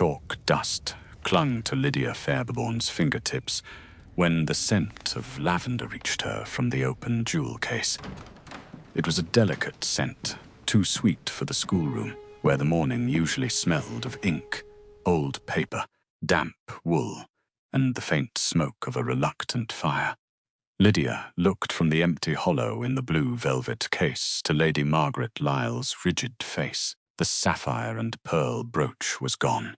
chalk dust clung to Lydia Fairbourne's fingertips when the scent of lavender reached her from the open jewel case. It was a delicate scent, too sweet for the schoolroom, where the morning usually smelled of ink, old paper, damp wool, and the faint smoke of a reluctant fire. Lydia looked from the empty hollow in the blue velvet case to Lady Margaret Lyle's rigid face. The sapphire and pearl brooch was gone.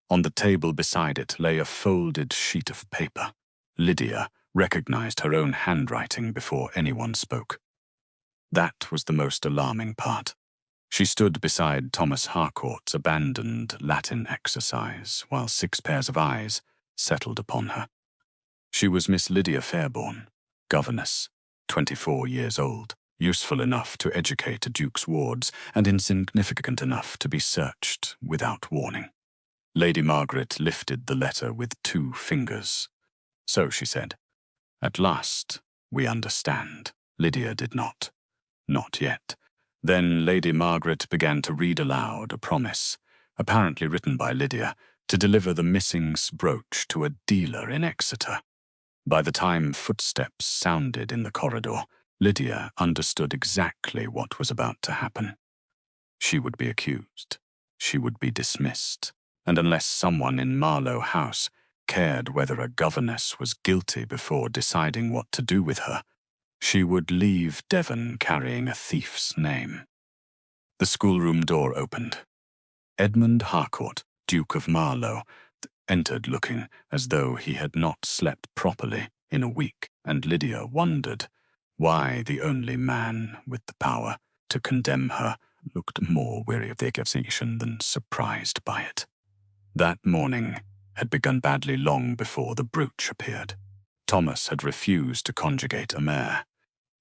On the table beside it lay a folded sheet of paper. Lydia recognized her own handwriting before anyone spoke. That was the most alarming part. She stood beside Thomas Harcourt's abandoned Latin exercise while 6 pairs of eyes settled upon her. She was Miss Lydia Fairbourne, Governess, 24 years old, useful enough to educate a duke's wards and insignificant enough to be searched without warning. Lady Margaret lifted the letter with 2 fingers. So she said, "At last, we understand." Lydia did not. Not yet. Then Lady Margaret began to read aloud a promise, apparently written by Lydia, to deliver the missing brooch to a dealer in Exeter. By the time footsteps sounded in the corridor, Lydia understood exactly what was about to happen. She would be accused. She would be dismissed. And unless someone in Marlow House cared whether a governess was guilty before deciding what to do with her, she would leave Devon carrying a thief's name. The schoolroom door opened. Edmund Harcourt, Duke of Marlow, entered looking as though he had not slept properly in a week, and Lydia wondered why the only man with the power to condemn her looked more weary of the accusation than surprised by it. That morning had begun badly long before the brooch appeared. Thomas had refused to conjugate a mare.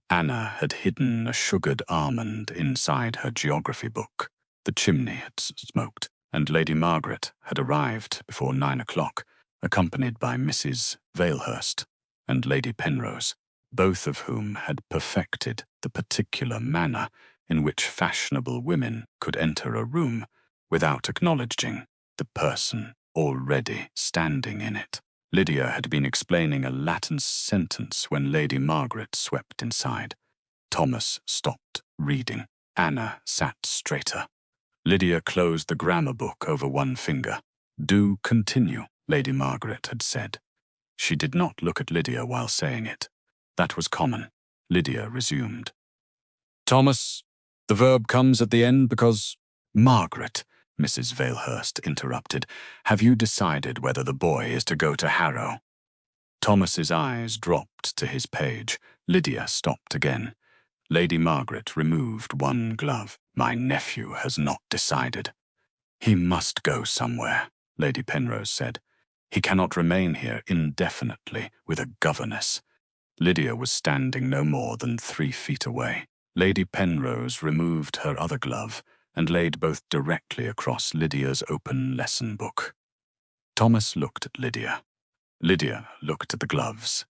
Anna had hidden a sugared almond inside her geography book. The chimney had smoked, and Lady Margaret had arrived before 9 o'clock, accompanied by Mrs. Valehurst and Lady Penrose, both of whom had perfected the particular manner in which fashionable women could enter a room without acknowledging the person already standing in it. Lydia had been explaining a Latin sentence when Lady Margaret swept inside. Thomas stopped reading. Anna sat straighter. Lydia closed the grammar book over one finger. "Do continue," Lady Margaret had said. She did not look at Lydia while saying it. That was common. Lydia resumed. "Thomas, the verb comes at the end because—" "Margaret," Mrs. Valehurst interrupted, "have you decided whether the boy is to go to Harrow?" Thomas's eyes dropped to his page. Lydia stopped again. Lady Margaret removed one glove. "My nephew has not decided." "He must go somewhere," Lady Penrose said. "He cannot remain here indefinitely with a governess." Lydia was standing no more than 3 feet away. Lady Penrose removed her other glove and laid both directly across Lydia's open lesson book. Thomas looked at Lydia. Lydia looked at the gloves.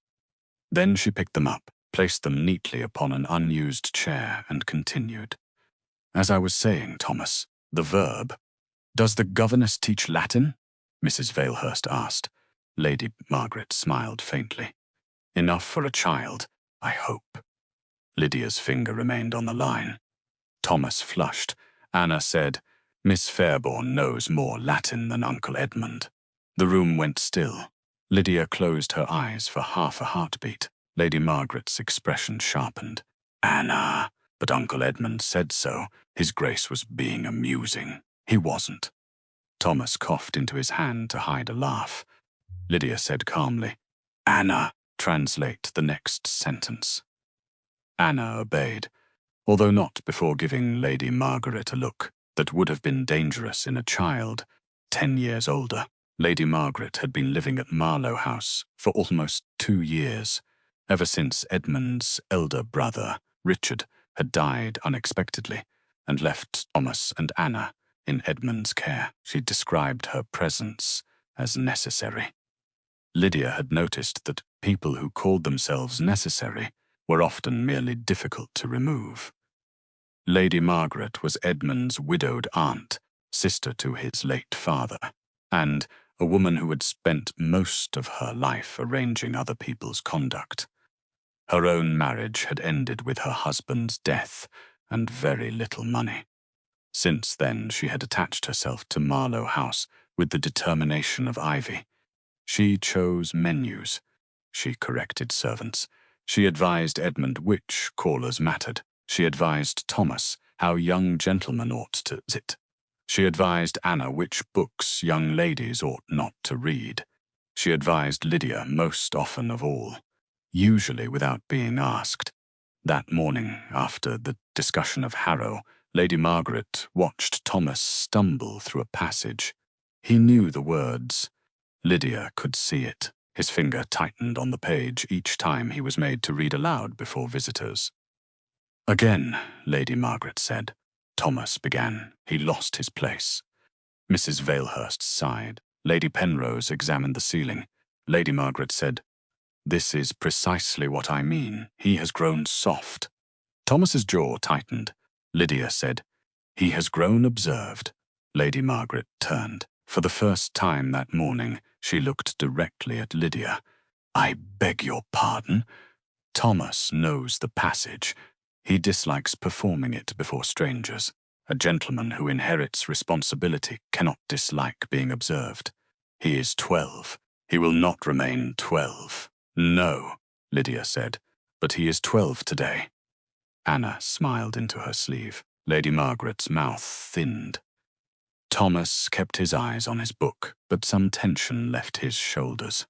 Then she picked them up, placed them neatly upon an unused chair, and continued. "As I was saying, Thomas, the verb—" "Does the governess teach Latin?" Mrs. Valehurst asked. Lady Margaret smiled faintly. "Enough for a child, I hope." Lydia's finger remained on the line. Thomas flushed. Anna said, "Miss Fairbourne knows more Latin than Uncle Edmund." The room went still. Lydia closed her eyes for half a heartbeat. Lady Margaret's expression sharpened. "Anna, but Uncle Edmund said so. His Grace was being amusing." "He wasn't." Thomas coughed into his hand to hide a laugh. Lydia said calmly, "Anna, translate the next sentence." Anna obeyed, although not before giving Lady Margaret a look that would have been dangerous in a child 10 years older. Lady Margaret had been living at Marlow House for almost 2 years, ever since Edmund's elder brother, Richard, had died unexpectedly and left Thomas and Anna in Edmund's care. She described her presence as necessary. Lydia had noticed that people who called themselves necessary were often merely difficult to remove. Lady Margaret was Edmund's widowed aunt, sister to his late father. and a woman who had spent most of her life arranging other people's conduct. Her own marriage had ended with her husband's death and very little money. Since then, she had attached herself to Marlow House with the determination of ivy. She chose menus. She corrected servants. She advised Edmund which callers mattered. She advised Thomas how young gentlemen ought to sit. She advised Anna which books young ladies ought not to read. She advised Lydia most often of all, usually without being asked. That morning, after the discussion of Harrow, Lady Margaret watched Thomas stumble through a passage. He knew the words. Lydia could see it. His finger tightened on the page each time he was made to read aloud before visitors. Again, Lady Margaret said. Thomas began. He lost his place. Mrs. Valehurst sighed. Lady Penrose examined the ceiling. Lady Margaret said, "This is precisely what I mean. He has grown soft." Thomas's jaw tightened. Lydia said, "He has grown observed." Lady Margaret turned. For the first time that morning, she looked directly at Lydia. "I beg your pardon?" Thomas knows the passage. He dislikes performing it before strangers. A gentleman who inherits responsibility cannot dislike being observed. He is 12. He will not remain 12. "No," Lydia said, "but he is 12 today." Anna smiled into her sleeve. Lady Margaret's mouth thinned. Thomas kept his eyes on his book, but some tension left his shoulders.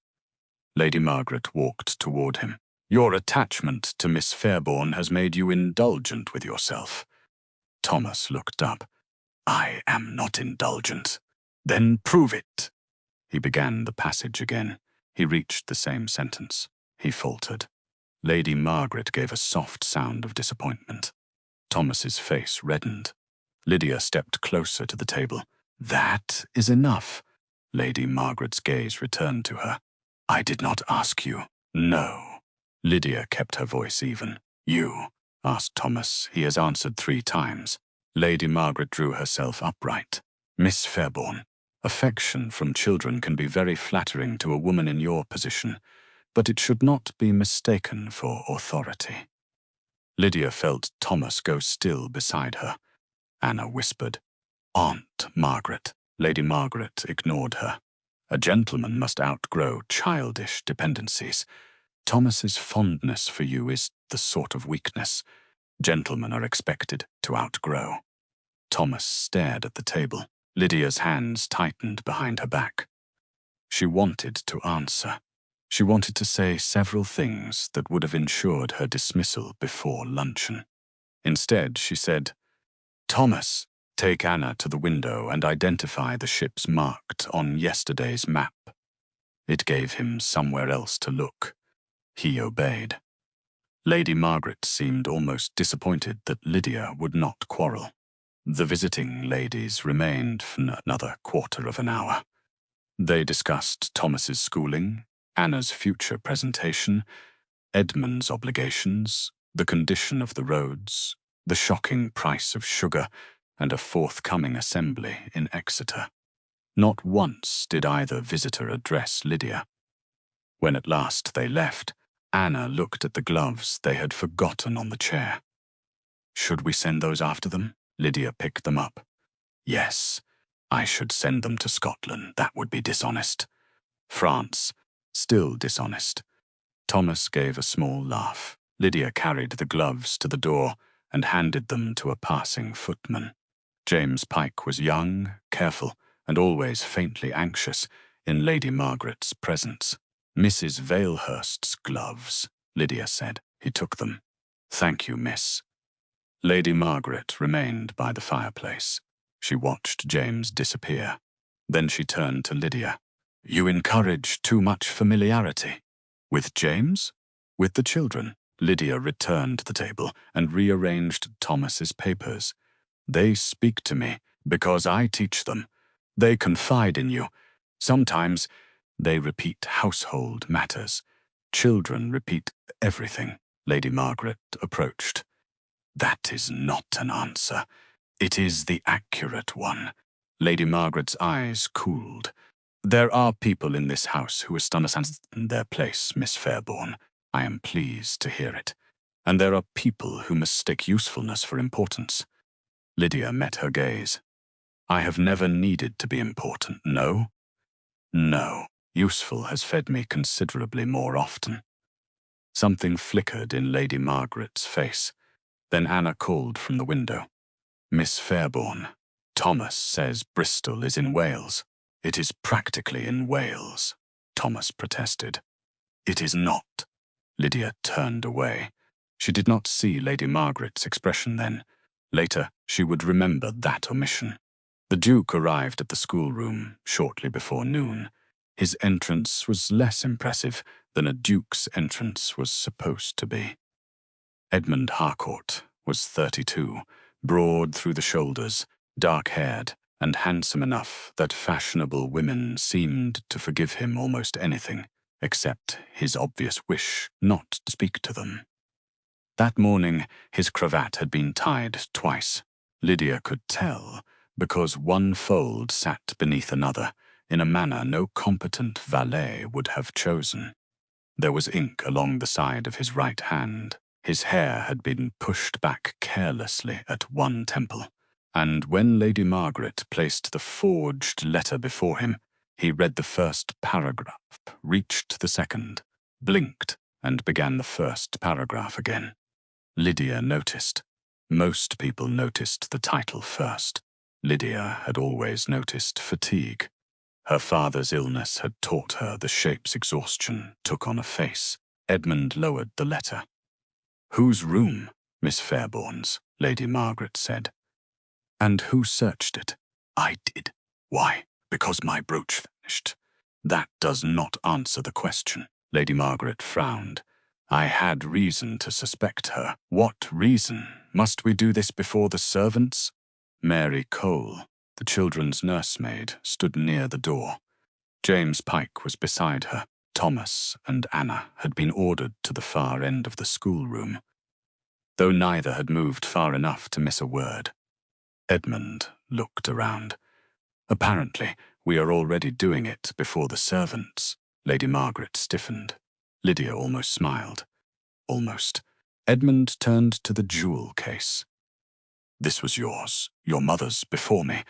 Lady Margaret walked toward him. "Your attachment to Miss Fairbourne has made you indulgent with yourself." Thomas looked up. "I am not indulgent." "Then prove it." He began the passage again. He reached the same sentence. He faltered. Lady Margaret gave a soft sound of disappointment. Thomas's face reddened. Lydia stepped closer to the table. "That is enough." Lady Margaret's gaze returned to her. "I did not ask you." "No." Lydia kept her voice even. "You?" asked Thomas. "He has answered 3 times. Lady Margaret drew herself upright. "Miss Fairbourne, affection from children can be very flattering to a woman in your position, but it should not be mistaken for authority." Lydia felt Thomas go still beside her. Anna whispered, "Aunt Margaret." Lady Margaret ignored her. "A gentleman must outgrow childish dependencies. Thomas's fondness for you is the sort of weakness gentlemen are expected to outgrow." Thomas stared at the table. Lydia's hands tightened behind her back. She wanted to answer. She wanted to say several things that would have ensured her dismissal before luncheon. Instead, she said, "Thomas, take Anna to the window and identify the ships marked on yesterday's map." It gave him somewhere else to look. He obeyed. Lady Margaret seemed almost disappointed that Lydia would not quarrel. The visiting ladies remained for another quarter of an hour. They discussed Thomas's schooling, Anna's future presentation, Edmund's obligations, the condition of the roads, the shocking price of sugar, and a forthcoming assembly in Exeter. Not once did either visitor address Lydia. When at last they left, Anna looked at the gloves they had forgotten on the chair. "Should we send those after them?" Lydia picked them up. "Yes, I should send them to Scotland. That would be dishonest. France, still dishonest." Thomas gave a small laugh. Lydia carried the gloves to the door and handed them to a passing footman. James Pike was young, careful, and always faintly anxious in Lady Margaret's presence. "Mrs. Valehurst's gloves," Lydia said. He took them. "Thank you, miss." Lady Margaret remained by the fireplace. She watched James disappear. Then she turned to Lydia. "You encourage too much familiarity." "With James?" "With the children." Lydia returned to the table and rearranged Thomas's papers. "They speak to me because I teach them. They confide in you. Sometimes they repeat household matters. Children repeat everything." Lady Margaret approached. "That is not an answer. It is the accurate one." Lady Margaret's eyes cooled. There are people in this house who understand their place, Miss Fairbourne. I am pleased to hear it. And there are people who mistake usefulness for importance. Lydia met her gaze. I have never needed to be important, no? No. Useful has fed me considerably more often. Something flickered in Lady Margaret's face. Then Anna called from the window. Miss Fairbourne, Thomas says Bristol is in Wales. It is practically in Wales, Thomas protested. It is not. Lydia turned away. She did not see Lady Margaret's expression then. Later, she would remember that omission. The Duke arrived at the schoolroom shortly before noon. His entrance was less impressive than a duke's entrance was supposed to be. Edmund Harcourt was 32, broad through the shoulders, dark-haired, and handsome enough that fashionable women seemed to forgive him almost anything, except his obvious wish not to speak to them. That morning, his cravat had been tied twice. Lydia could tell, because one fold sat beneath another, in a manner no competent valet would have chosen. There was ink along the side of his right hand. His hair had been pushed back carelessly at one temple, and when Lady Margaret placed the forged letter before him, he read the first paragraph, reached the second, blinked, and began the first paragraph again. Lydia noticed. Most people noticed the title first. Lydia had always noticed fatigue. Her father's illness had taught her the shapes exhaustion took on a face. Edmund lowered the letter. Whose room? Miss Fairbourne's, Lady Margaret said. And who searched it? I did. Why? Because my brooch vanished. That does not answer the question. Lady Margaret frowned. I had reason to suspect her. What reason? Must we do this before the servants? Mary Cole, the children's nursemaid, stood near the door. James Pike was beside her. Thomas and Anna had been ordered to the far end of the schoolroom, though neither had moved far enough to miss a word. Edmund looked around. Apparently, we are already doing it before the servants. Lady Margaret stiffened. Lydia almost smiled. Almost. Edmund turned to the jewel case. This was yours, your mother's before me.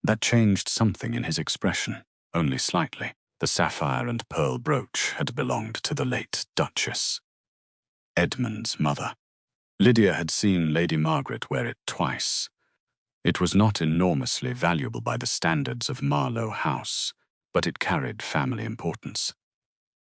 That changed something in his expression, only slightly. The sapphire and pearl brooch had belonged to the late Duchess. Edmund's mother. Lydia had seen Lady Margaret wear it twice. It was not enormously valuable by the standards of Marlow House, but it carried family importance.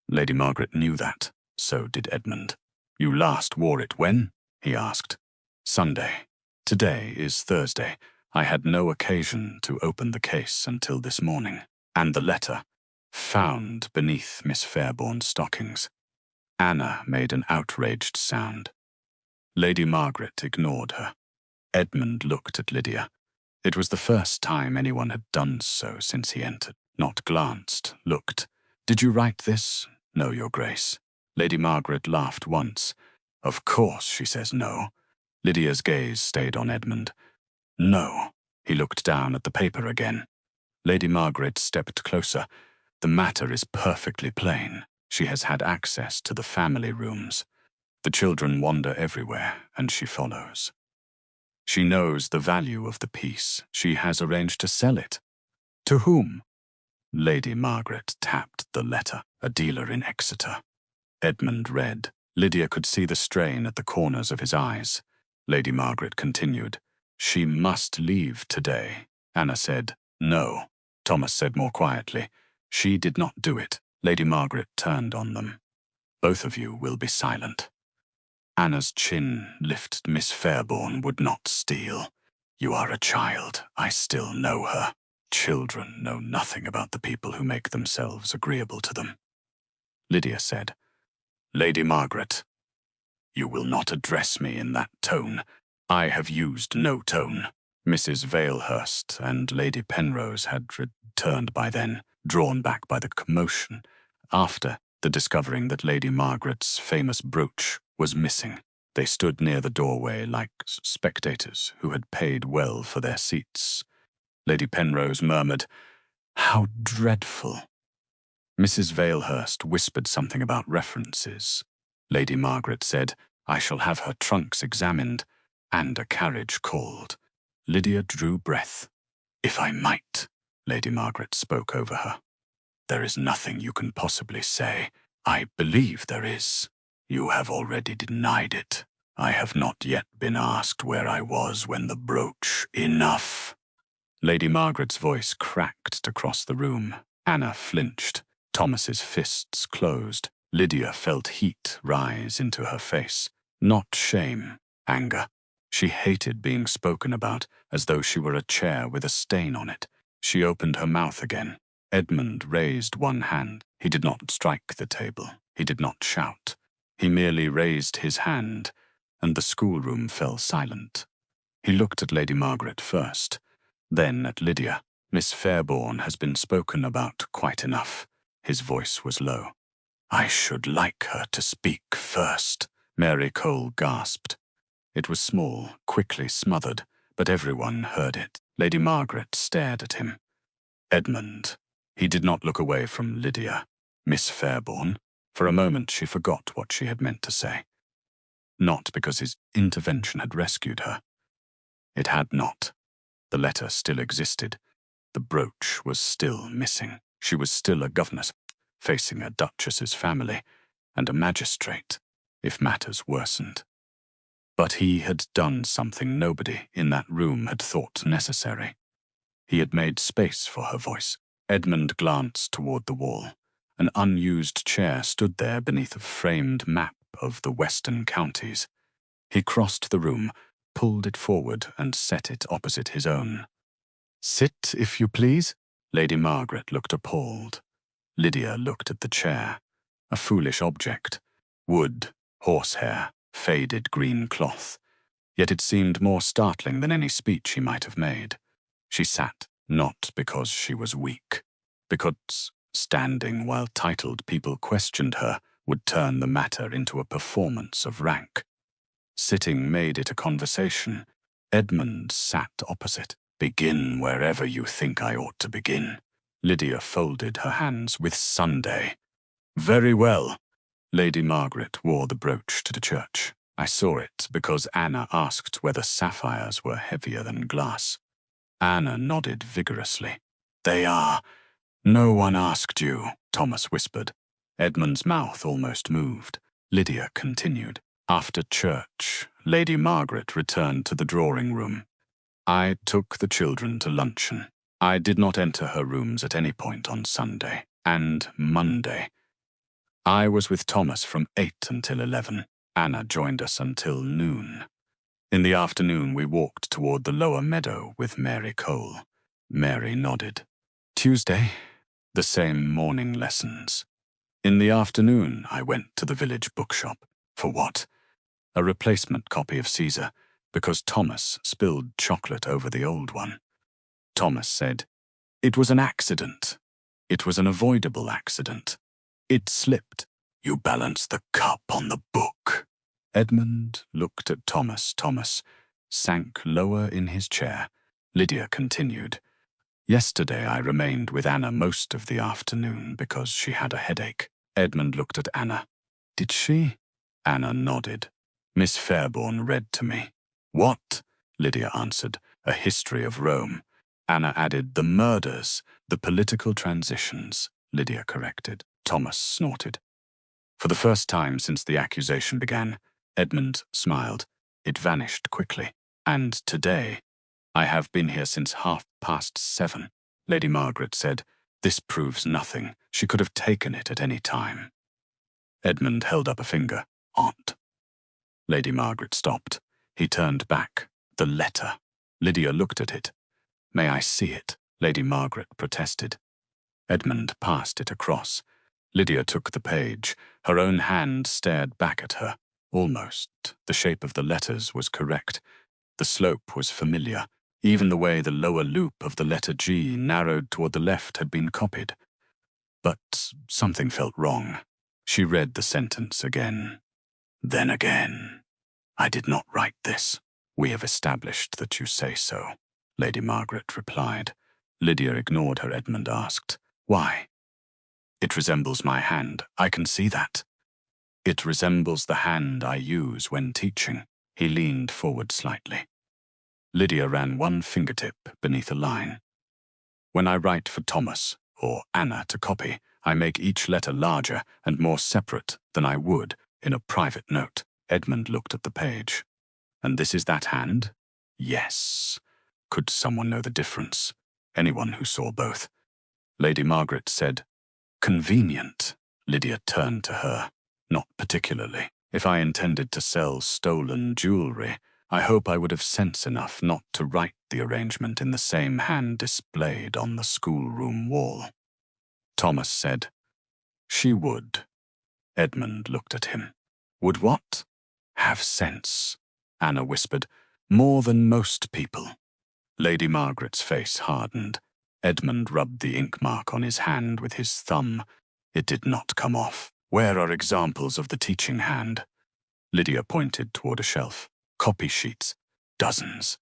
Lady Margaret knew that. So did Edmund. You last wore it when? He asked. Sunday. Today is Thursday. I had no occasion to open the case until this morning. And the letter, found beneath Miss Fairbourne's stockings. Anna made an outraged sound. Lady Margaret ignored her. Edmund looked at Lydia. It was the first time anyone had done so since he entered. Not glanced, looked. Did you write this? No, Your Grace. Lady Margaret laughed once. Of course she says no. Lydia's gaze stayed on Edmund. No. He looked down at the paper again. Lady Margaret stepped closer. The matter is perfectly plain. She has had access to the family rooms. The children wander everywhere, and she follows. She knows the value of the piece. She has arranged to sell it. To whom? Lady Margaret tapped the letter. A dealer in Exeter. Edmund read. Lydia could see the strain at the corners of his eyes. Lady Margaret continued. She must leave today. Anna said, no. Thomas said more quietly. She did not do it. Lady Margaret turned on them. Both of you will be silent. Anna's chin lifted. Miss Fairbourne would not steal. You are a child. I still know her. Children know nothing about the people who make themselves agreeable to them. Lydia said, Lady Margaret, you will not address me in that tone. I have used no tone. Mrs. Valehurst and Lady Penrose had returned by then, drawn back by the commotion, after the discovering that Lady Margaret's famous brooch was missing. They stood near the doorway like spectators who had paid well for their seats. Lady Penrose murmured, How dreadful. Mrs. Valehurst whispered something about references. Lady Margaret said, "I shall have her trunks examined, and a carriage called." Lydia drew breath. "If I might," Lady Margaret spoke over her. "There is nothing you can possibly say. I believe there is. You have already denied it. I have not yet been asked where I was when the brooch—" "Enough!" Lady Margaret's voice cracked across the room. Anna flinched. Thomas's fists closed. Lydia felt heat rise into her face. Not shame, anger. She hated being spoken about, as though she were a chair with a stain on it. She opened her mouth again. Edmund raised one hand. He did not strike the table. He did not shout. He merely raised his hand, and the schoolroom fell silent. He looked at Lady Margaret first, then at Lydia. "Miss Fairbourne has been spoken about quite enough." His voice was low. "I should like her to speak first," Mary Cole gasped. It was small, quickly smothered, but everyone heard it. Lady Margaret stared at him. "Edmund." He did not look away from Lydia. "Miss Fairbourne." For a moment she forgot what she had meant to say. Not because his intervention had rescued her. It had not. The letter still existed. The brooch was still missing. She was still a governess, facing a duchess's family, and a magistrate, if matters worsened. But he had done something nobody in that room had thought necessary. He had made space for her voice. Edmund glanced toward the wall. An unused chair stood there beneath a framed map of the western counties. He crossed the room, pulled it forward, and set it opposite his own. "Sit, if you please." Lady Margaret looked appalled. Lydia looked at the chair. A foolish object. Wood, horsehair, faded green cloth. Yet it seemed more startling than any speech he might have made. She sat, not because she was weak, because standing while titled people questioned her would turn the matter into a performance of rank. Sitting made it a conversation. Edmund sat opposite. "Begin wherever you think I ought to begin." Lydia folded her hands. "With Sunday." "Very well." Lady Margaret wore the brooch to the church. I saw it because Anna asked whether sapphires were heavier than glass. Anna nodded vigorously. "They are." "No one asked you," Thomas whispered. Edmund's mouth almost moved. Lydia continued. After church, Lady Margaret returned to the drawing room. I took the children to luncheon. I did not enter her rooms at any point on Sunday and Monday. I was with Thomas from 8 until 11. Anna joined us until noon. In the afternoon, we walked toward the lower meadow with Mary Cole. Mary nodded. Tuesday, the same morning lessons. In the afternoon, I went to the village bookshop. For what? A replacement copy of Caesar, because Thomas spilled chocolate over the old one. Thomas said, "It was an accident. It was an avoidable accident. It slipped." "You balanced the cup on the book." Edmund looked at Thomas. Thomas sank lower in his chair. Lydia continued. "Yesterday I remained with Anna most of the afternoon because she had a headache." Edmund looked at Anna. "Did she?" Anna nodded. "Miss Fairbourne read to me." "What?" Lydia answered. "A history of Rome." Anna added, "The murders, the political transitions," Lydia corrected. Thomas snorted. For the first time since the accusation began, Edmund smiled. It vanished quickly. "And today, I have been here since 7:30. Lady Margaret said, "This proves nothing. She could have taken it at any time." Edmund held up a finger. "Aunt." Lady Margaret stopped. He turned back. The letter. Lydia looked at it. "May I see it?" Lady Margaret protested. Edmund passed it across. Lydia took the page. Her own hand stared back at her. Almost. The shape of the letters was correct. The slope was familiar. Even the way the lower loop of the letter G narrowed toward the left had been copied. But something felt wrong. She read the sentence again. "Then again. I did not write this." "We have established that you say so," Lady Margaret replied. Lydia ignored her. Edmund asked, "Why?" "It resembles my hand. I can see that." "It resembles the hand I use when teaching." He leaned forward slightly. Lydia ran one fingertip beneath a line. "When I write for Thomas or Anna to copy, I make each letter larger and more separate than I would in a private note." Edmund looked at the page. "And this is that hand?" "Yes." Could someone know the difference? Anyone who saw both. Lady Margaret said, "Convenient." Lydia turned to her. "Not particularly. If I intended to sell stolen jewelry, I hope I would have sense enough not to write the arrangement in the same hand displayed on the schoolroom wall." Thomas said, "She would." Edmund looked at him. "Would what?" "Have sense," Anna whispered. "More than most people." Lady Margaret's face hardened. Edmund rubbed the ink mark on his hand with his thumb. It did not come off. "Where are examples of the teaching hand?" Lydia pointed toward a shelf. "Copy sheets. Dozens."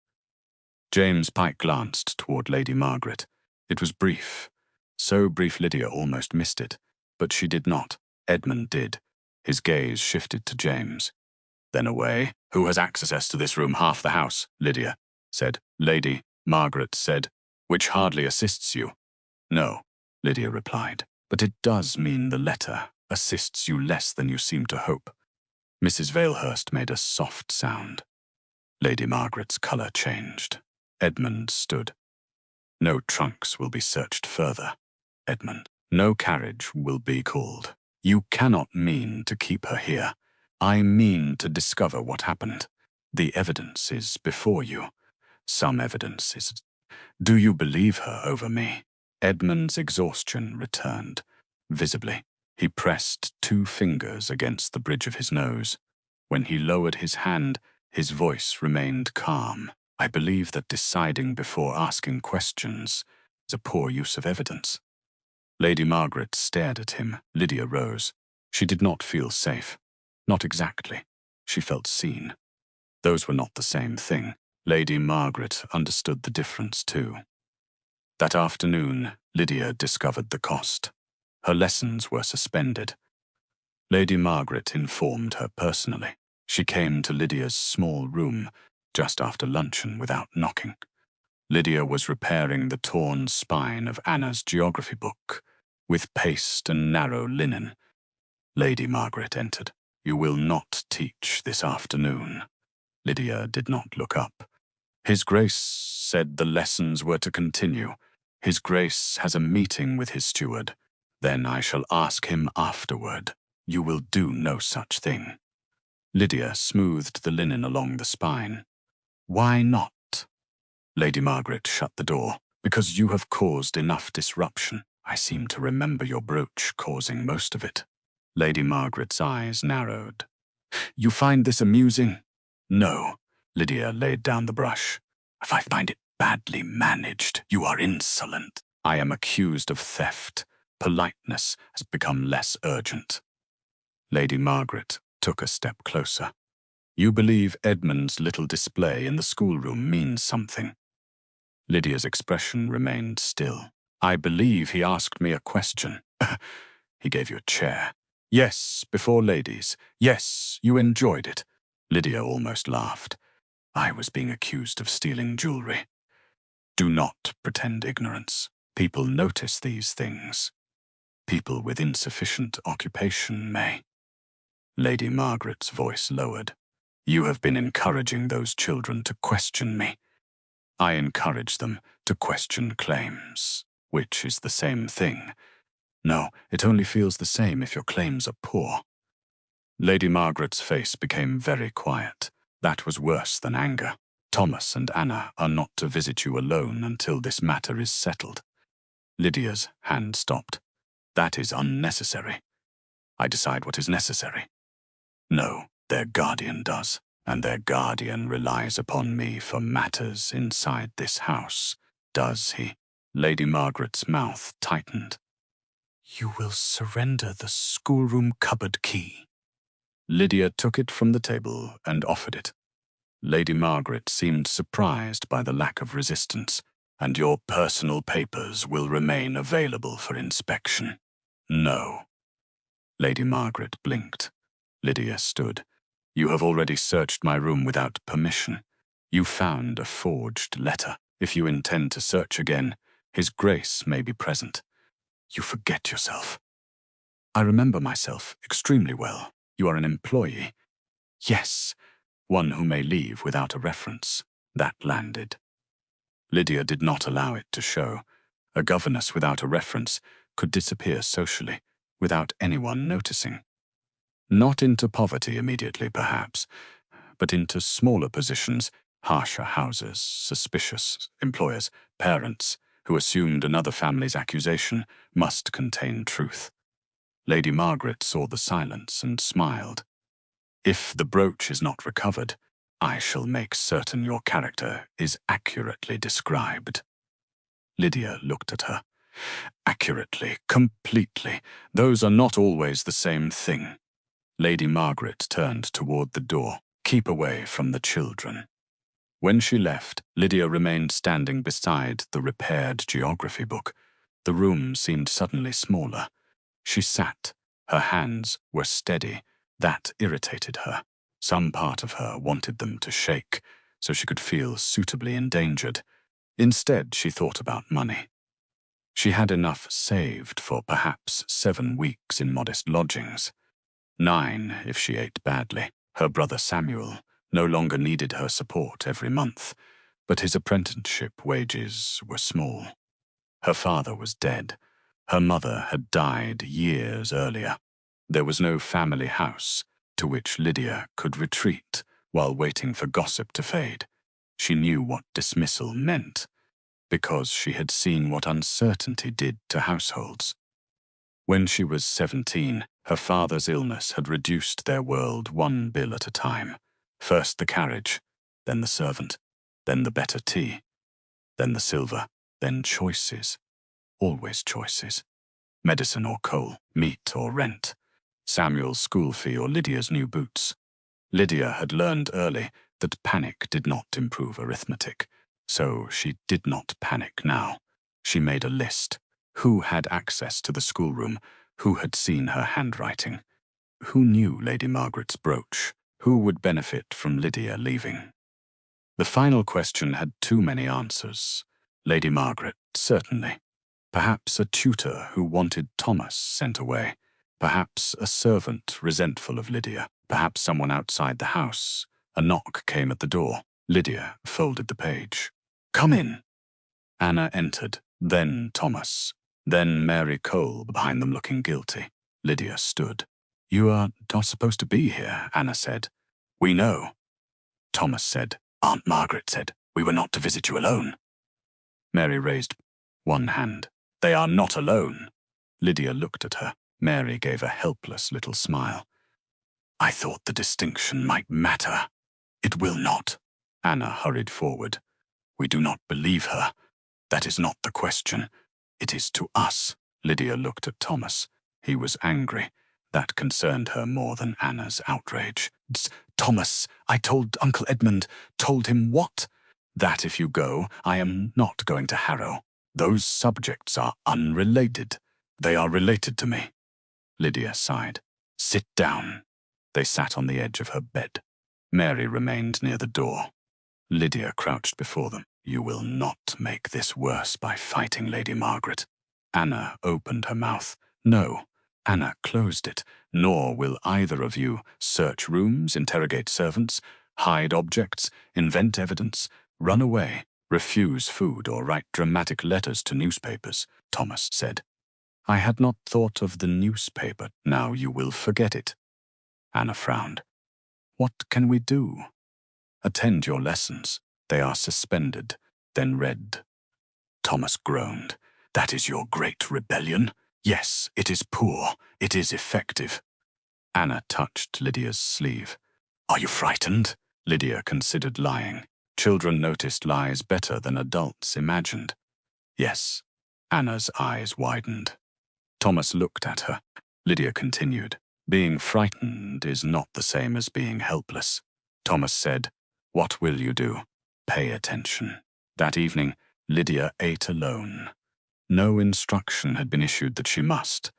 James Pike glanced toward Lady Margaret. It was brief. So brief Lydia almost missed it. But she did not. Edmund did. His gaze shifted to James. Then away. "Who has access to this room? Half the house," Lydia said. Lady Margaret said, "Which hardly assists you." "No," Lydia replied. "But it does mean the letter assists you less than you seem to hope." Mrs. Valehurst made a soft sound. Lady Margaret's colour changed. Edmund stood. "No trunks will be searched further, Edmund. No carriage will be called. You cannot mean to keep her here. I mean to discover what happened. The evidence is before you. Some evidence is. Do you believe her over me?" Edmund's exhaustion returned. Visibly, he pressed 2 fingers against the bridge of his nose. When he lowered his hand, his voice remained calm. "I believe that deciding before asking questions is a poor use of evidence." Lady Margaret stared at him. Lydia rose. She did not feel safe. Not exactly. She felt seen. Those were not the same thing. Lady Margaret understood the difference too. That afternoon, Lydia discovered the cost. Her lessons were suspended. Lady Margaret informed her personally. She came to Lydia's small room just after luncheon without knocking. Lydia was repairing the torn spine of Anna's geography book with paste and narrow linen. Lady Margaret entered. "You will not teach this afternoon." Lydia did not look up. "His Grace said the lessons were to continue. His Grace has a meeting with his steward. Then I shall ask him afterward. You will do no such thing." Lydia smoothed the linen along the spine. "Why not?" Lady Margaret shut the door. "Because you have caused enough disruption. I seem to remember your brooch causing most of it." Lady Margaret's eyes narrowed. "You find this amusing?" "No." Lydia laid down the brush. "If I find it badly managed, you are insolent. I am accused of theft. Politeness has become less urgent." Lady Margaret took a step closer. "You believe Edmund's little display in the schoolroom means something?" Lydia's expression remained still. "I believe he asked me a question." "He gave you a chair." "Yes, before ladies. Yes, you enjoyed it." Lydia almost laughed. "I was being accused of stealing jewelry." "Do not pretend ignorance. People notice these things. People with insufficient occupation may." Lady Margaret's voice lowered. "You have been encouraging those children to question me." "I encourage them to question claims, which is the same thing." "No, it only feels the same if your claims are poor." Lady Margaret's face became very quiet. That was worse than anger. "Thomas and Anna are not to visit you alone until this matter is settled." Lydia's hand stopped. "That is unnecessary. I decide what is necessary." "No, their guardian does, and their guardian relies upon me for matters inside this house." "Does he?" Lady Margaret's mouth tightened. "You will surrender the schoolroom cupboard key." Lydia took it from the table and offered it. Lady Margaret seemed surprised by the lack of resistance. And your personal papers will remain available for inspection. No. Lady Margaret blinked. Lydia stood. You have already searched my room without permission. You found a forged letter. If you intend to search again, His Grace may be present. You forget yourself. I remember myself extremely well. You are an employee. Yes, one who may leave without a reference. That landed. Lydia did not allow it to show. A governess without a reference could disappear socially, without anyone noticing. Not into poverty immediately, perhaps, but into smaller positions, harsher houses, suspicious employers, parents who assumed another family's accusation must contain truth. Lady Margaret saw the silence and smiled. If the brooch is not recovered, I shall make certain your character is accurately described. Lydia looked at her. Accurately, completely. Those are not always the same thing. Lady Margaret turned toward the door. Keep away from the children. When she left, Lydia remained standing beside the repaired geography book. The room seemed suddenly smaller. She sat. Her hands were steady. That irritated her. Some part of her wanted them to shake, so she could feel suitably endangered. Instead, she thought about money. She had enough saved for perhaps 7 weeks in modest lodgings. 9 if she ate badly. Her brother Samuel no longer needed her support every month, but his apprenticeship wages were small. Her father was dead. Her mother had died years earlier. There was no family house to which Lydia could retreat while waiting for gossip to fade. She knew what dismissal meant, because she had seen what uncertainty did to households. When she was 17, her father's illness had reduced their world 1 bill at a time. First the carriage, then the servant, then the better tea, then the silver, then choices. Always choices. Medicine or coal, meat or rent, Samuel's school fee or Lydia's new boots. Lydia had learned early that panic did not improve arithmetic, so she did not panic now. She made a list. Who had access to the schoolroom? Who had seen her handwriting? Who knew Lady Margaret's brooch? Who would benefit from Lydia leaving? The final question had too many answers. Lady Margaret, certainly. Perhaps a tutor who wanted Thomas sent away. Perhaps a servant resentful of Lydia. Perhaps someone outside the house. A knock came at the door. Lydia folded the page. Come in. Anna entered, then Thomas, then Mary Cole behind them looking guilty. Lydia stood. You are not supposed to be here, Anna said. We know. Thomas said. Aunt Margaret said, we were not to visit you alone. Mary raised one hand. They are not alone. Lydia looked at her. Mary gave a helpless little smile. I thought the distinction might matter. It will not. Anna hurried forward. We do not believe her. That is not the question. It is to us. Lydia looked at Thomas. He was angry. That concerned her more than Anna's outrage. Thomas, I told Uncle Edmund. Told him what? That if you go, I am not going to Harrow. Those subjects are unrelated. They are related to me. Lydia sighed. Sit down. They sat on the edge of her bed. Mary remained near the door. Lydia crouched before them. You will not make this worse by fighting Lady Margaret. Anna opened her mouth. No. Anna closed it. Nor will either of you search rooms, interrogate servants, hide objects, invent evidence, run away, refuse food, or write dramatic letters to newspapers, Thomas said. I had not thought of the newspaper. Now you will forget it. Anna frowned. What can we do? Attend your lessons. They are suspended, then read. Thomas groaned. That is your great rebellion? Yes, it is poor. It is effective. Anna touched Lydia's sleeve. Are you frightened? Lydia considered lying. Children noticed lies better than adults imagined. Yes. Anna's eyes widened. Thomas looked at her. Lydia continued. Being frightened is not the same as being helpless. Thomas said, What will you do? Pay attention. That evening, Lydia ate alone. No instruction had been issued that she must,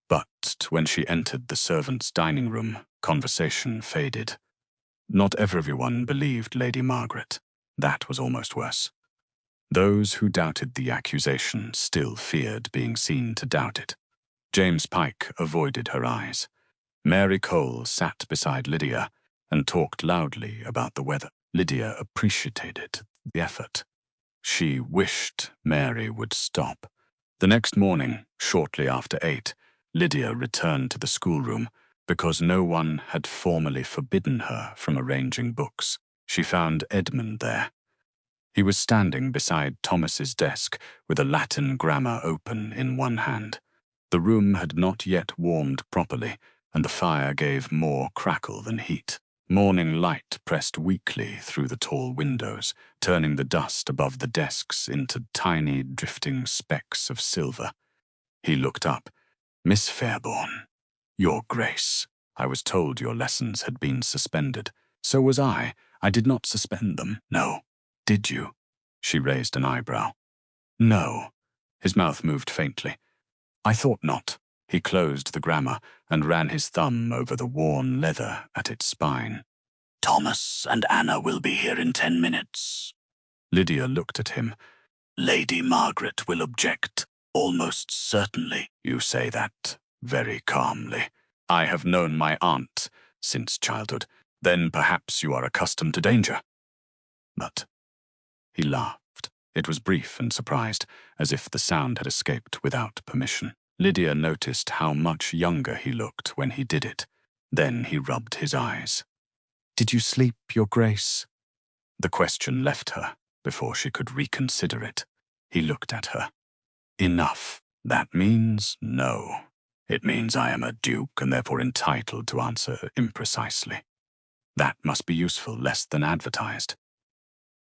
but when she entered the servants' dining room, conversation faded. Not everyone believed Lady Margaret. That was almost worse. Those who doubted the accusation still feared being seen to doubt it. James Pike avoided her eyes. Mary Cole sat beside Lydia and talked loudly about the weather. Lydia appreciated the effort. She wished Mary would stop. The next morning, shortly after 8, Lydia returned to the schoolroom because no one had formally forbidden her from arranging books. She found Edmund there. He was standing beside Thomas's desk with a Latin grammar open in one hand. The room had not yet warmed properly, and the fire gave more crackle than heat. Morning light pressed weakly through the tall windows, turning the dust above the desks into tiny drifting specks of silver. He looked up. "Miss Fairbourne, Your Grace, I was told your lessons had been suspended. So was I. I did not suspend them." "No. Did you?" She raised an eyebrow. "No." His mouth moved faintly. "I thought not." He closed the grammar and ran his thumb over the worn leather at its spine. "Thomas and Anna will be here in 10 minutes. Lydia looked at him. "Lady Margaret will object, almost certainly." "You say that very calmly. I have known my aunt since childhood. Then perhaps you are accustomed to danger." "But—" He laughed. It was brief and surprised, as if the sound had escaped without permission. Lydia noticed how much younger he looked when he did it. Then he rubbed his eyes. "Did you sleep, Your Grace?" The question left her before she could reconsider it. He looked at her. "Enough. That means no. It means I am a duke and therefore entitled to answer imprecisely. That must be useful, less than advertised."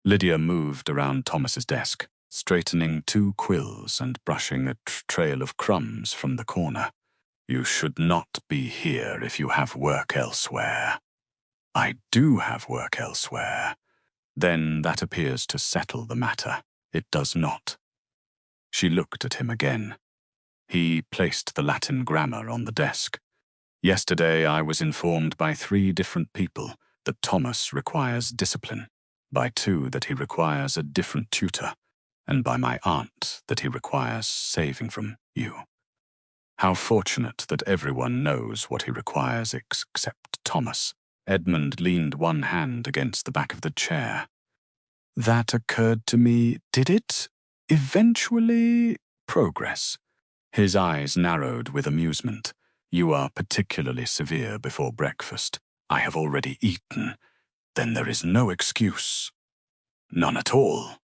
Lydia moved around Thomas's desk, straightening 2 quills and brushing a trail of crumbs from the corner. "You should not be here if you have work elsewhere." "I do have work elsewhere." "Then that appears to settle the matter." "It does not." She looked at him again. He placed the Latin grammar on the desk. "Yesterday I was informed by 3 different people that Thomas requires discipline, by 2 that he requires a different tutor, and by my aunt that he requires saving from you. How fortunate that everyone knows what he requires except Thomas." Edmund leaned one hand against the back of the chair. "That occurred to me. Did it eventually progress?" His eyes narrowed with amusement. "You are particularly severe before breakfast." "I have already eaten." "Then there is no excuse." "None at all."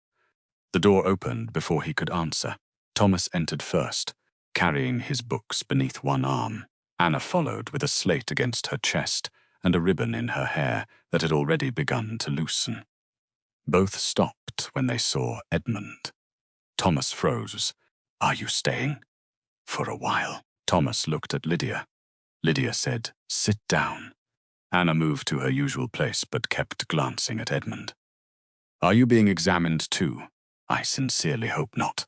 The door opened before he could answer. Thomas entered first, carrying his books beneath one arm. Anna followed with a slate against her chest and a ribbon in her hair that had already begun to loosen. Both stopped when they saw Edmund. Thomas froze. "Are you staying?" "For a while." Thomas looked at Lydia. Lydia said, "Sit down." Anna moved to her usual place but kept glancing at Edmund. "Are you being examined too?" "I sincerely hope not."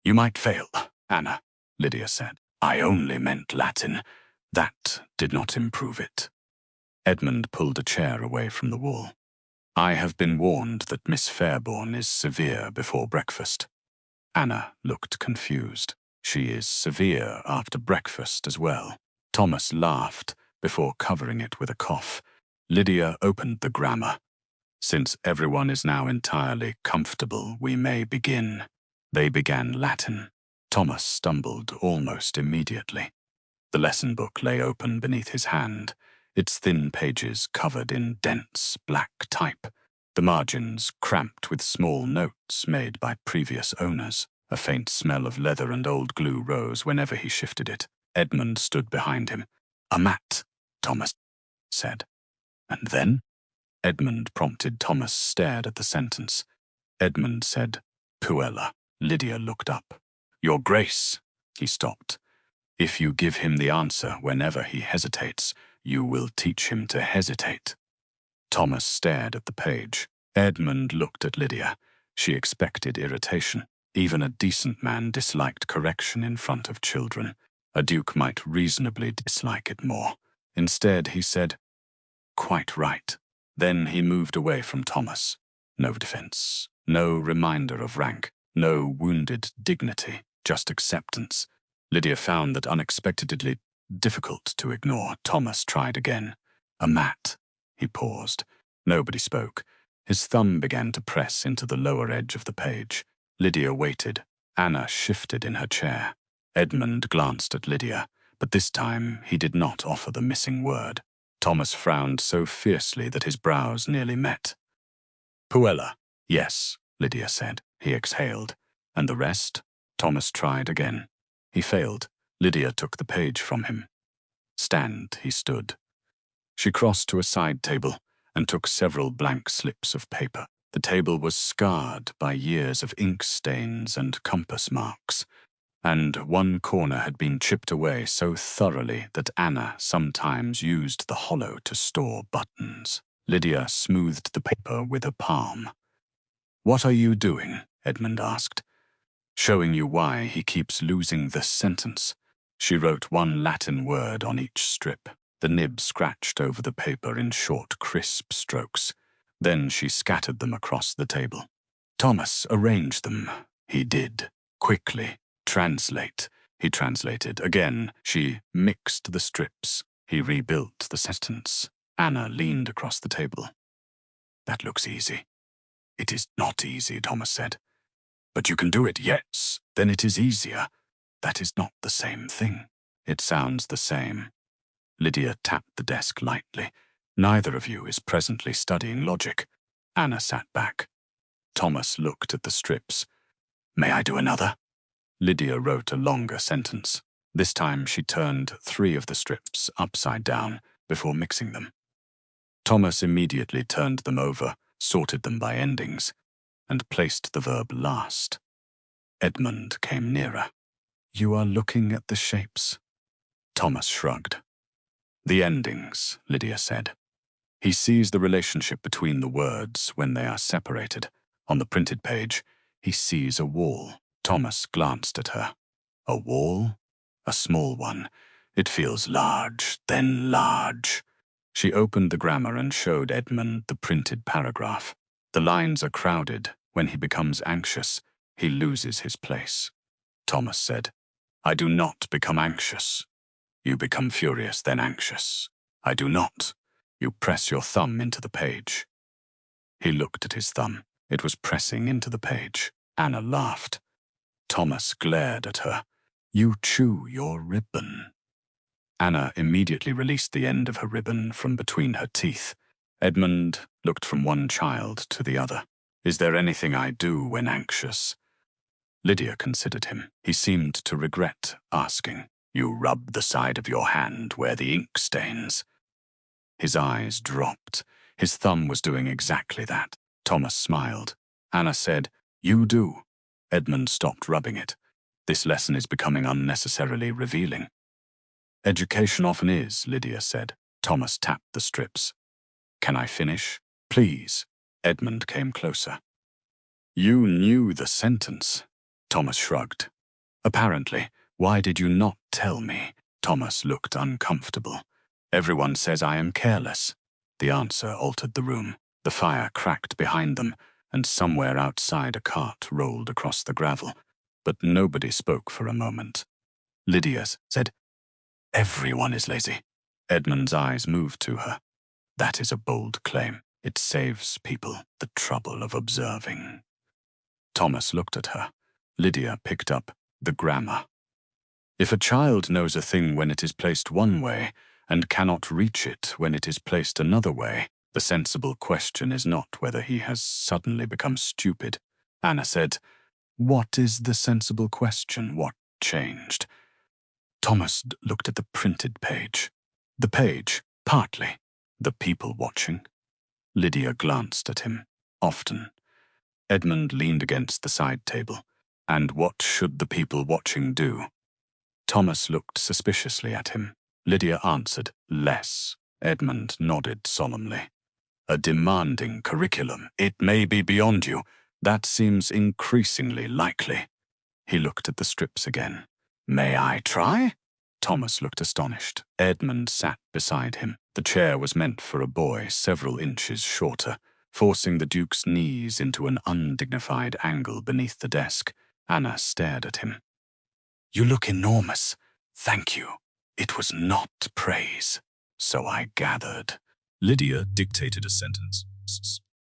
"You might fail, Anna," Lydia said. "I only meant Latin. That did not improve it." Edmund pulled a chair away from the wall. "I have been warned that Miss Fairbourne is severe before breakfast." Anna looked confused. "She is severe after breakfast as well." Thomas laughed before covering it with a cough. Lydia opened the grammar. "Since everyone is now entirely comfortable, we may begin." They began Latin. Thomas stumbled almost immediately. The lesson book lay open beneath his hand, its thin pages covered in dense black type, the margins cramped with small notes made by previous owners. A faint smell of leather and old glue rose whenever he shifted it. Edmund stood behind him. "A mat," Thomas said. "And then?" Edmund prompted. Thomas stared at the sentence. Edmund said, "Puella." Lydia looked up. "Your Grace." He stopped. "If you give him the answer whenever he hesitates, you will teach him to hesitate." Thomas stared at the page. Edmund looked at Lydia. She expected irritation. Even a decent man disliked correction in front of children. A duke might reasonably dislike it more. Instead, he said, "Quite right." Then he moved away from Thomas. No defense, no reminder of rank, no wounded dignity, just acceptance. Lydia found that unexpectedly difficult to ignore. Thomas tried again. "A mat." He paused. Nobody spoke. His thumb began to press into the lower edge of the page. Lydia waited. Anna shifted in her chair. Edmund glanced at Lydia, but this time he did not offer the missing word. Thomas frowned so fiercely that his brows nearly met. "Puella." "Yes," Lydia said. He exhaled. "And the rest?" Thomas tried again. He failed. Lydia took the page from him. "Stand," he stood. She crossed to a side table and took several blank slips of paper. The table was scarred by years of ink stains and compass marks, and one corner had been chipped away so thoroughly that Anna sometimes used the hollow to store buttons. Lydia smoothed the paper with her palm. "What are you doing?" Edmund asked. "Showing you why he keeps losing the sentence." She wrote one Latin word on each strip. The nib scratched over the paper in short, crisp strokes. Then she scattered them across the table. "Thomas, arrange them." He did. Quickly. "Translate." He translated. Again, she mixed the strips. He rebuilt the sentence. Anna leaned across the table. "That looks easy." "It is not easy," Thomas said. "But you can do it, yes. Then it is easier." "That is not the same thing." "It sounds the same." Lydia tapped the desk lightly. "Neither of you is presently studying logic." Anna sat back. Thomas looked at the strips. "May I do another?" Lydia wrote a longer sentence. This time she turned 3 of the strips upside down before mixing them. Thomas immediately turned them over, sorted them by endings, and placed the verb last. Edmund came nearer. "You are looking at the shapes." Thomas shrugged. "The endings," Lydia said. "He sees the relationship between the words when they are separated. On the printed page, he sees a wall." Thomas glanced at her. "A wall? A small one. It feels large, then large." She opened the grammar and showed Edmund the printed paragraph. "The lines are crowded. When he becomes anxious, he loses his place." Thomas said, "I do not become anxious. You become furious, then anxious. I do not. You press your thumb into the page." He looked at his thumb. It was pressing into the page. Anna laughed. Thomas glared at her. "You chew your ribbon." Anna immediately released the end of her ribbon from between her teeth. Edmund looked from one child to the other. "Is there anything I do when anxious?" Lydia considered him. He seemed to regret asking. "You rub the side of your hand where the ink stains." His eyes dropped. His thumb was doing exactly that. Thomas smiled. Anna said, "You do." Edmund stopped rubbing it. "This lesson is becoming unnecessarily revealing." "Education often is," Lydia said. Thomas tapped the strips. "Can I finish?" "Please." Edmund came closer. "You knew the sentence." Thomas shrugged. "Apparently. Why did you not tell me?" Thomas looked uncomfortable. "Everyone says I am careless." The answer altered the room. The fire cracked behind them, and somewhere outside a cart rolled across the gravel. But nobody spoke for a moment. Lydia said, "Everyone is lazy." Edmund's eyes moved to her. "That is a bold claim. It saves people the trouble of observing." Thomas looked at her. Lydia picked up the grammar. "If a child knows a thing when it is placed one way and cannot reach it when it is placed another way, the sensible question is not whether he has suddenly become stupid." Anna said, "What is the sensible question? What changed?" Thomas looked at the printed page. "The page, partly. The people watching." Lydia glanced at him, often. Edmund leaned against the side table. "And what should the people watching do?" Thomas looked suspiciously at him. Lydia answered, "Less." Edmund nodded solemnly. "A demanding curriculum. It may be beyond you. That seems increasingly likely. He looked at the strips again. May I try? Thomas looked astonished. Edmund sat beside him. The chair was meant for a boy several inches shorter, forcing the Duke's knees into an undignified angle beneath the desk. Anna stared at him. You look enormous. Thank you. It was not praise. So I gathered. Lydia dictated a sentence.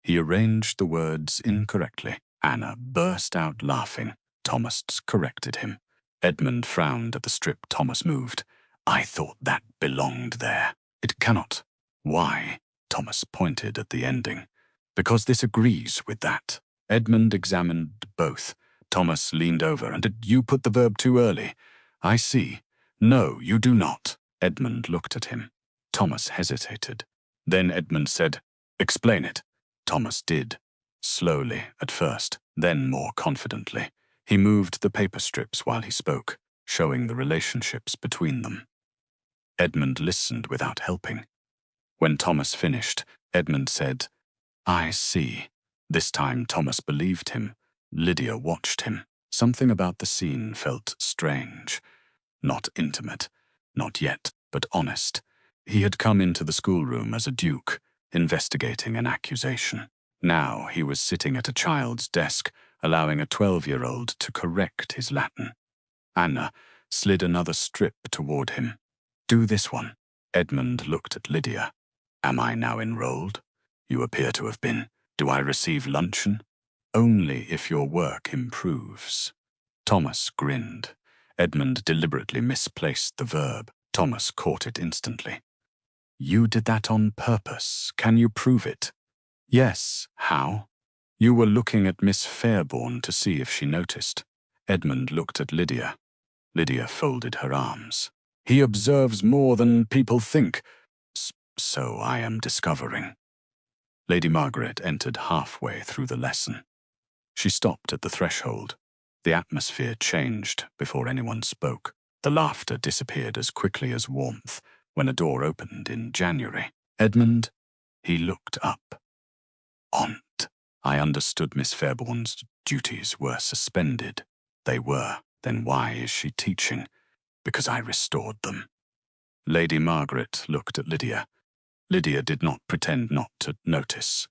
He arranged the words incorrectly. Anna burst out laughing. Thomas corrected him. Edmund frowned at the strip Thomas moved. I thought that belonged there. It cannot. Why? Thomas pointed at the ending. Because this agrees with that. Edmund examined both. Thomas leaned over. And did you put the verb too early? I see. No, you do not. Edmund looked at him. Thomas hesitated. Then Edmund said, Explain it. Thomas did. Slowly at first, then more confidently. He moved the paper strips while he spoke, showing the relationships between them. Edmund listened without helping. When Thomas finished, Edmund said, I see. This time Thomas believed him. Lydia watched him. Something about the scene felt strange. Not intimate. Not yet, but honest. He had come into the schoolroom as a duke, investigating an accusation. Now he was sitting at a child's desk, allowing a 12-year-old to correct his Latin. Anna slid another strip toward him. Do this one. Edmund looked at Lydia. Am I now enrolled? You appear to have been. Do I receive luncheon? Only if your work improves. Thomas grinned. Edmund deliberately misplaced the verb. Thomas caught it instantly. You did that on purpose. Can you prove it? Yes. How? You were looking at Miss Fairbourne to see if she noticed. Edmund looked at Lydia. Lydia folded her arms. He observes more than people think. So I am discovering. Lady Margaret entered halfway through the lesson. She stopped at the threshold. The atmosphere changed before anyone spoke. The laughter disappeared as quickly as warmth when a door opened in January. Edmund, he looked up. Aunt, I understood Miss Fairbourne's duties were suspended. They were. Then why is she teaching? Because I restored them. Lady Margaret looked at Lydia. Lydia did not pretend not to notice.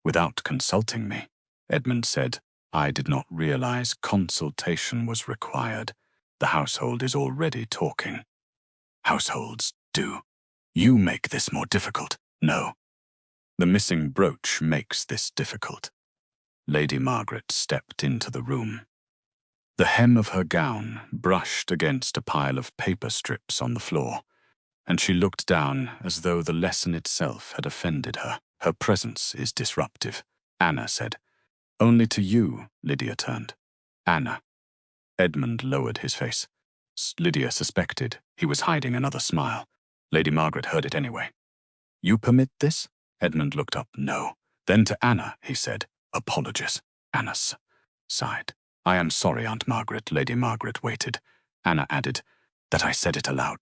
Without consulting me, Edmund said, I did not realize consultation was required. The household is already talking. Households do. You make this more difficult. No. The missing brooch makes this difficult. Lady Margaret stepped into the room. The hem of her gown brushed against a pile of paper strips on the floor, and she looked down as though the lesson itself had offended her. Her presence is disruptive, Anna said. Only to you, Lydia turned. Anna. Edmund lowered his face. Lydia suspected he was hiding another smile. Lady Margaret heard it anyway. You permit this? Edmund looked up. No. Then to Anna, he said. Apologies. Anna sighed. I am sorry, Aunt Margaret. Lady Margaret waited. Anna added, that I said it aloud.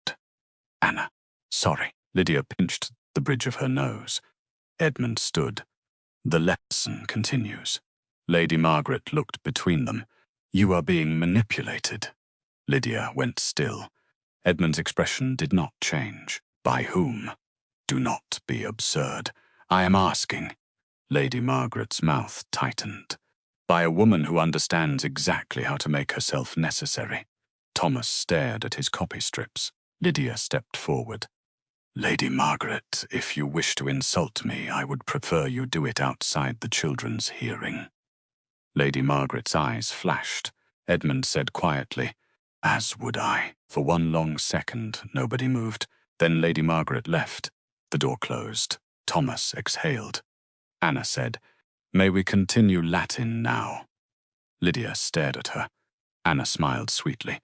Anna. Sorry. Lydia pinched the bridge of her nose. Edmund stood. The lesson continues. Lady Margaret looked between them. You are being manipulated. Lydia went still. Edmund's expression did not change. By whom? Do not be absurd. I am asking. Lady Margaret's mouth tightened. By a woman who understands exactly how to make herself necessary. Thomas stared at his copy strips. Lydia stepped forward. Lady Margaret, if you wish to insult me, I would prefer you do it outside the children's hearing. Lady Margaret's eyes flashed. Edmund said quietly, as would I. For one long second, nobody moved. Then Lady Margaret left. The door closed. Thomas exhaled. Anna said, May we continue Latin now? Lydia stared at her. Anna smiled sweetly.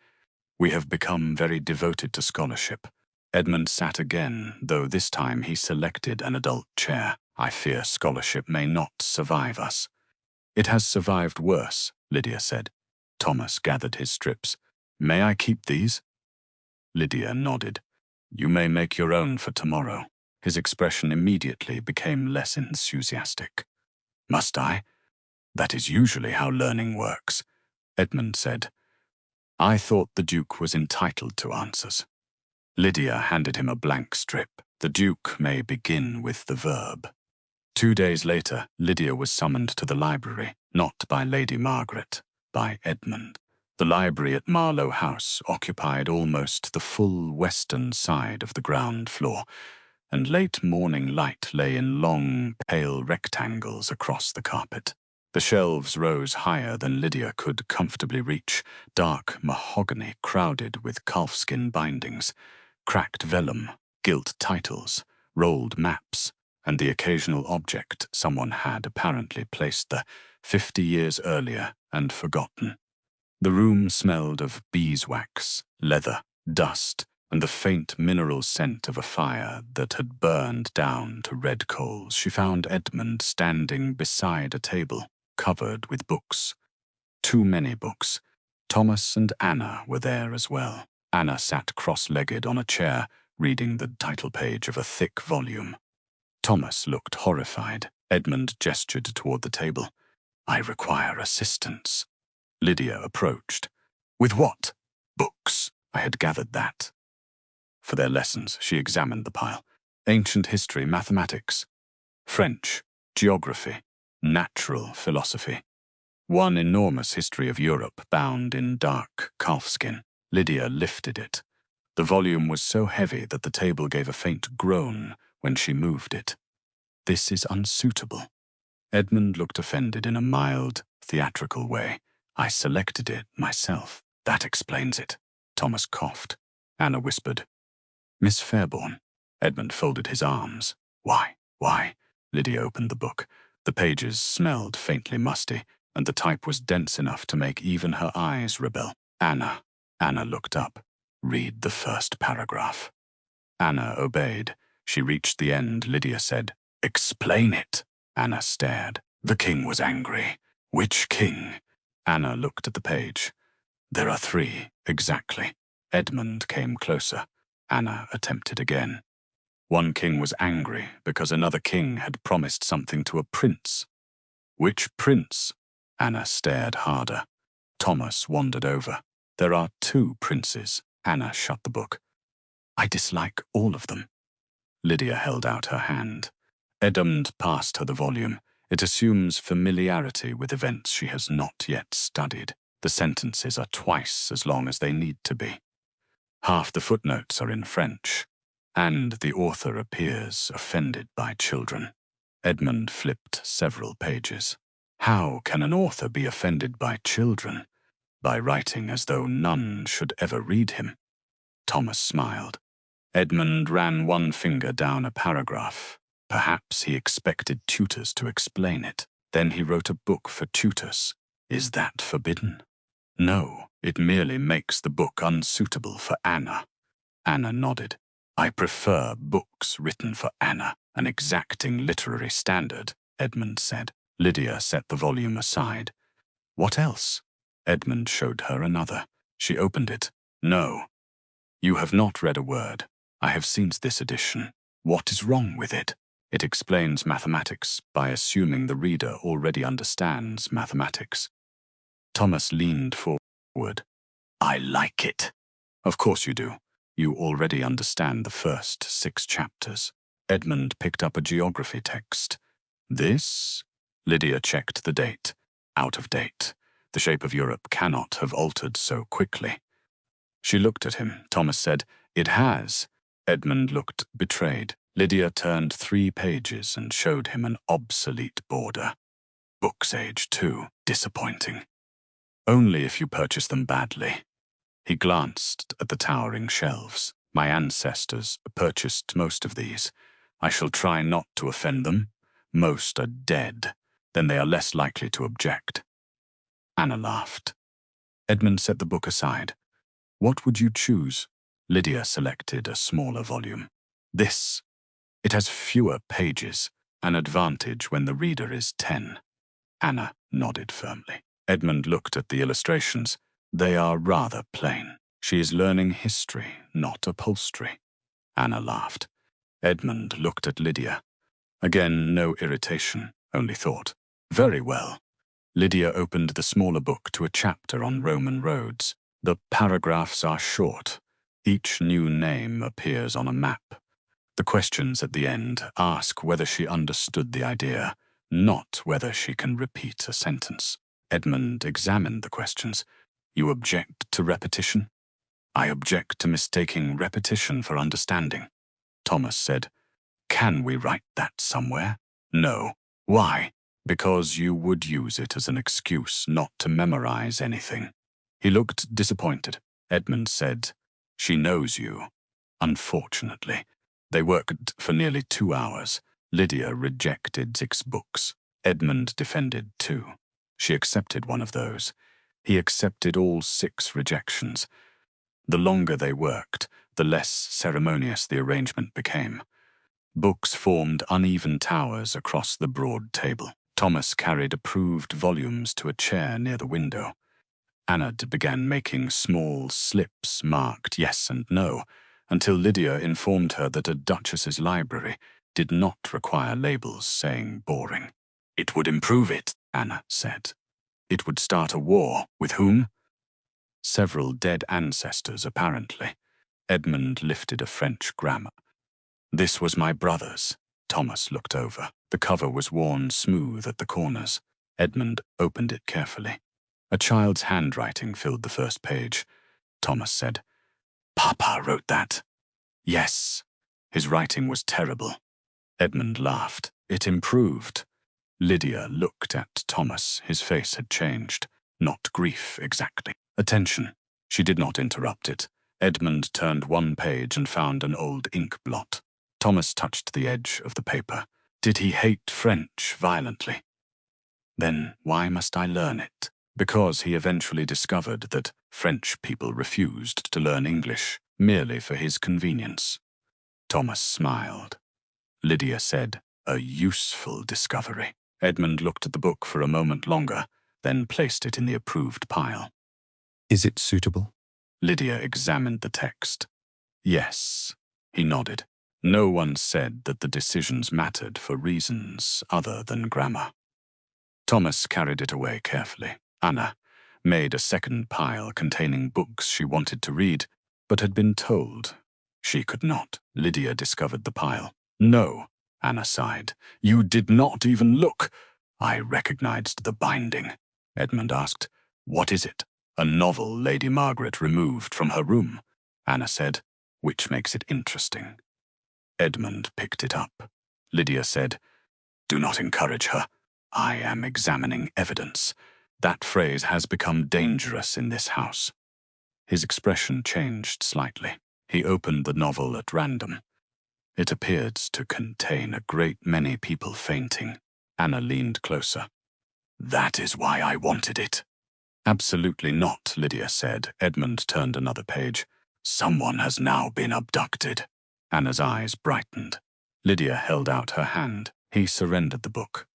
We have become very devoted to scholarship. Edmund sat again, though this time he selected an adult chair. I fear scholarship may not survive us. It has survived worse, Lydia said. Thomas gathered his strips. May I keep these? Lydia nodded. You may make your own for tomorrow. His expression immediately became less enthusiastic. Must I? That is usually how learning works, Edmund said. I thought the Duke was entitled to answers. Lydia handed him a blank strip. The Duke may begin with the verb. 2 days later, Lydia was summoned to the library, not by Lady Margaret, by Edmund. The library at Marlow House occupied almost the full western side of the ground floor, and late morning light lay in long, pale rectangles across the carpet. The shelves rose higher than Lydia could comfortably reach, dark mahogany crowded with calfskin bindings, cracked vellum, gilt titles, rolled maps, and the occasional object someone had apparently placed there 50 years earlier and forgotten. The room smelled of beeswax, leather, dust, and the faint mineral scent of a fire that had burned down to red coals. She found Edmund standing beside a table, covered with books. Too many books. Thomas and Anna were there as well. Anna sat cross-legged on a chair, reading the title page of a thick volume. Thomas looked horrified. Edmund gestured toward the table. I require assistance. Lydia approached. With what? Books. I had gathered that. For their lessons, she examined the pile. Ancient history, mathematics, French, geography, natural philosophy. One enormous history of Europe bound in dark calfskin. Lydia lifted it. The volume was so heavy that the table gave a faint groan when she moved it. This is unsuitable. Edmund looked offended in a mild, theatrical way. I selected it myself. That explains it. Thomas coughed. Anna whispered. Miss Fairbourne. Edmund folded his arms. Why? Why? Lydia opened the book. The pages smelled faintly musty, and the type was dense enough to make even her eyes rebel. Anna. Anna looked up. Read the first paragraph. Anna obeyed. She reached the end. Lydia said, Explain it. Anna stared. The king was angry. Which king? Anna looked at the page. There are 3, exactly. Edmund came closer. Anna attempted again. One king was angry because another king had promised something to a prince. Which prince? Anna stared harder. Thomas wandered over. There are 2 princes. Anna shut the book. I dislike all of them. Lydia held out her hand. Edmund passed her the volume. It assumes familiarity with events she has not yet studied. The sentences are twice as long as they need to be. Half the footnotes are in French, and the author appears offended by children. Edmund flipped several pages. How can an author be offended by children? By writing as though none should ever read him. Thomas smiled. Edmund ran one finger down a paragraph. Perhaps he expected tutors to explain it. Then he wrote a book for tutors. Is that forbidden? No, it merely makes the book unsuitable for Anna. Anna nodded. I prefer books written for Anna, an exacting literary standard, Edmund said. Lydia set the volume aside. What else? Edmund showed her another. She opened it. No. You have not read a word. I have seen this edition. What is wrong with it? It explains mathematics by assuming the reader already understands mathematics. Thomas leaned forward. I like it. Of course you do. You already understand the first 6 chapters. Edmund picked up a geography text. This? Lydia checked the date. Out of date. The shape of Europe cannot have altered so quickly. She looked at him. Thomas said, It has. Edmund looked betrayed. Lydia turned 3 pages and showed him an obsolete border. Books age too. Disappointing. Only if you purchase them badly. He glanced at the towering shelves. My ancestors purchased most of these. I shall try not to offend them. Most are dead. Then they are less likely to object. Anna laughed. Edmund set the book aside. What would you choose? Lydia selected a smaller volume. This. It has fewer pages, an advantage when the reader is 10. Anna nodded firmly. Edmund looked at the illustrations. They are rather plain. She is learning history, not upholstery. Anna laughed. Edmund looked at Lydia. Again, no irritation, only thought. Very well. Lydia opened the smaller book to a chapter on Roman roads. The paragraphs are short. Each new name appears on a map. The questions at the end ask whether she understood the idea, not whether she can repeat a sentence. Edmund examined the questions. You object to repetition? I object to mistaking repetition for understanding. Thomas said, Can we write that somewhere? No. Why? Because you would use it as an excuse not to memorize anything. He looked disappointed. Edmund said, She knows you. Unfortunately. They worked for nearly 2 hours. Lydia rejected 6 books. Edmund defended 2. She accepted one of those. He accepted all 6 rejections. The longer they worked, the less ceremonious the arrangement became. Books formed uneven towers across the broad table. Thomas carried approved volumes to a chair near the window. Anna began making small slips marked yes and no, until Lydia informed her that a duchess's library did not require labels saying boring. It would improve it, Anna said. It would start a war. With whom? Several dead ancestors, apparently. Edmund lifted a French grammar. This was my brother's. Thomas looked over. The cover was worn smooth at the corners. Edmund opened it carefully. A child's handwriting filled the first page. Thomas said, Papa wrote that. Yes. His writing was terrible. Edmund laughed. It improved. Lydia looked at Thomas. His face had changed. Not grief, exactly. Attention. She did not interrupt it. Edmund turned one page and found an old ink blot. Thomas touched the edge of the paper. Did he hate French violently? Then why must I learn it? Because he eventually discovered that French people refused to learn English merely for his convenience. Thomas smiled. Lydia said, A useful discovery. Edmund looked at the book for a moment longer, then placed it in the approved pile. Is it suitable? Lydia examined the text. Yes, he nodded. No one said that the decisions mattered for reasons other than grammar. Thomas carried it away carefully. Anna made a second pile containing books she wanted to read, but had been told she could not. Lydia discovered the pile. No, Anna sighed. You did not even look. I recognized the binding. Edmund asked, What is it? A novel Lady Margaret removed from her room, Anna said, which makes it interesting. Edmund picked it up. Lydia said, Do not encourage her. I am examining evidence. That phrase has become dangerous in this house. His expression changed slightly. He opened the novel at random. It appeared to contain a great many people fainting. Anna leaned closer. That is why I wanted it. Absolutely not, Lydia said. Edmund turned another page. Someone has now been abducted. Anna's eyes brightened. Lydia held out her hand. He surrendered the book.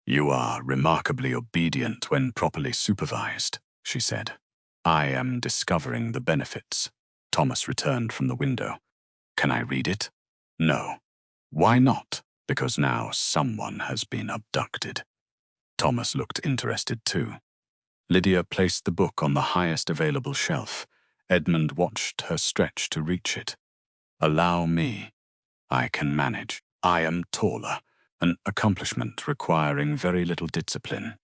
You are remarkably obedient when properly supervised, she said. I am discovering the benefits. Thomas returned from the window. Can I read it? No. Why not? Because now someone has been abducted. Thomas looked interested too. Lydia placed the book on the highest available shelf. Edmund watched her stretch to reach it. Allow me. I can manage. I am taller, an accomplishment requiring very little discipline.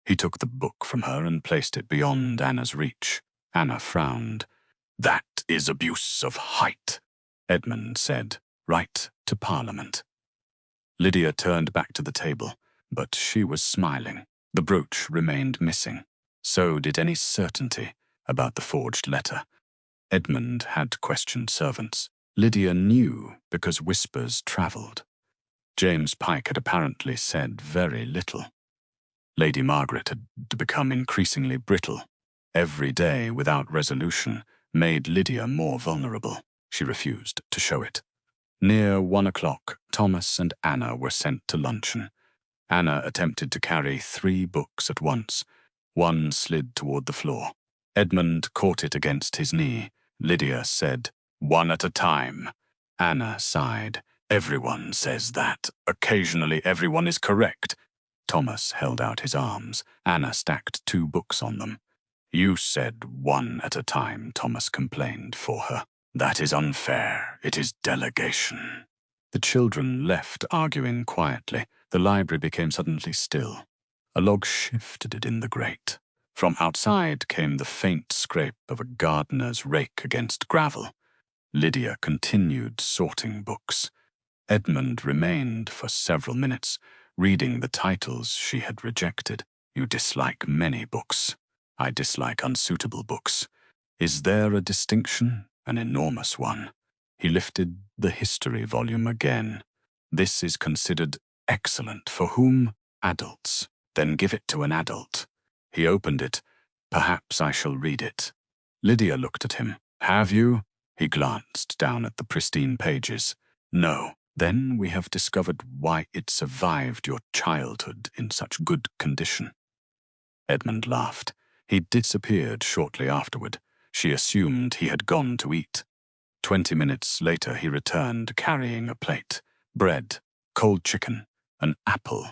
He took the book from her and placed it beyond Anna's reach. Anna frowned. That is abuse of height, Edmund said. Right to Parliament. Lydia turned back to the table, but she was smiling. The brooch remained missing. So did any certainty about the forged letter. Edmund had questioned servants. Lydia knew because whispers travelled. James Pike had apparently said very little. Lady Margaret had become increasingly brittle. Every day, without resolution, made Lydia more vulnerable. She refused to show it. Near 1 o'clock, Thomas and Anna were sent to luncheon. Anna attempted to carry 3 books at once. One slid toward the floor. Edmund caught it against his knee. Lydia said, One at a time. Anna sighed. Everyone says that. Occasionally everyone is correct. Thomas held out his arms. Anna stacked 2 books on them. You said one at a time, Thomas complained for her. That is unfair. It is delegation. The children left, arguing quietly. The library became suddenly still. A log shifted in the grate. From outside came the faint scrape of a gardener's rake against gravel. Lydia continued sorting books. Edmund remained for several minutes, reading the titles she had rejected. You dislike many books. I dislike unsuitable books. Is there a distinction? An enormous one. He lifted the history volume again. This is considered excellent. For whom? Adults. Then give it to an adult. He opened it. Perhaps I shall read it. Lydia looked at him. Have you? He glanced down at the pristine pages. No. Then we have discovered why it survived your childhood in such good condition. Edmund laughed. He disappeared shortly afterward. She assumed he had gone to eat. 20 minutes later he returned, carrying a plate. Bread, cold chicken, an apple.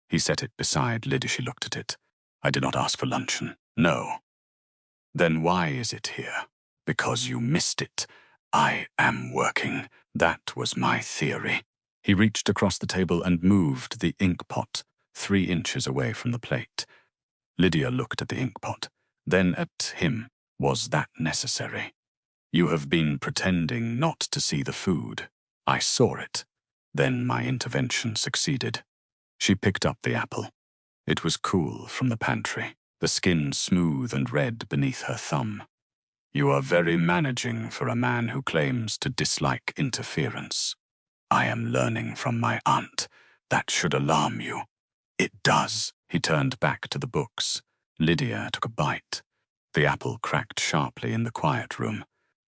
He set it beside Lydia. She looked at it. I did not ask for luncheon. No. Then why is it here? Because you missed it. I am working. That was my theory. He reached across the table and moved the ink pot 3 inches away from the plate. Lydia looked at the ink pot, then at him. Was that necessary? You have been pretending not to see the food. I saw it. Then my intervention succeeded. She picked up the apple. It was cool from the pantry, the skin smooth and red beneath her thumb. You are very managing for a man who claims to dislike interference. I am learning from my aunt. That should alarm you. It does. He turned back to the books. Lydia took a bite. The apple cracked sharply in the quiet room.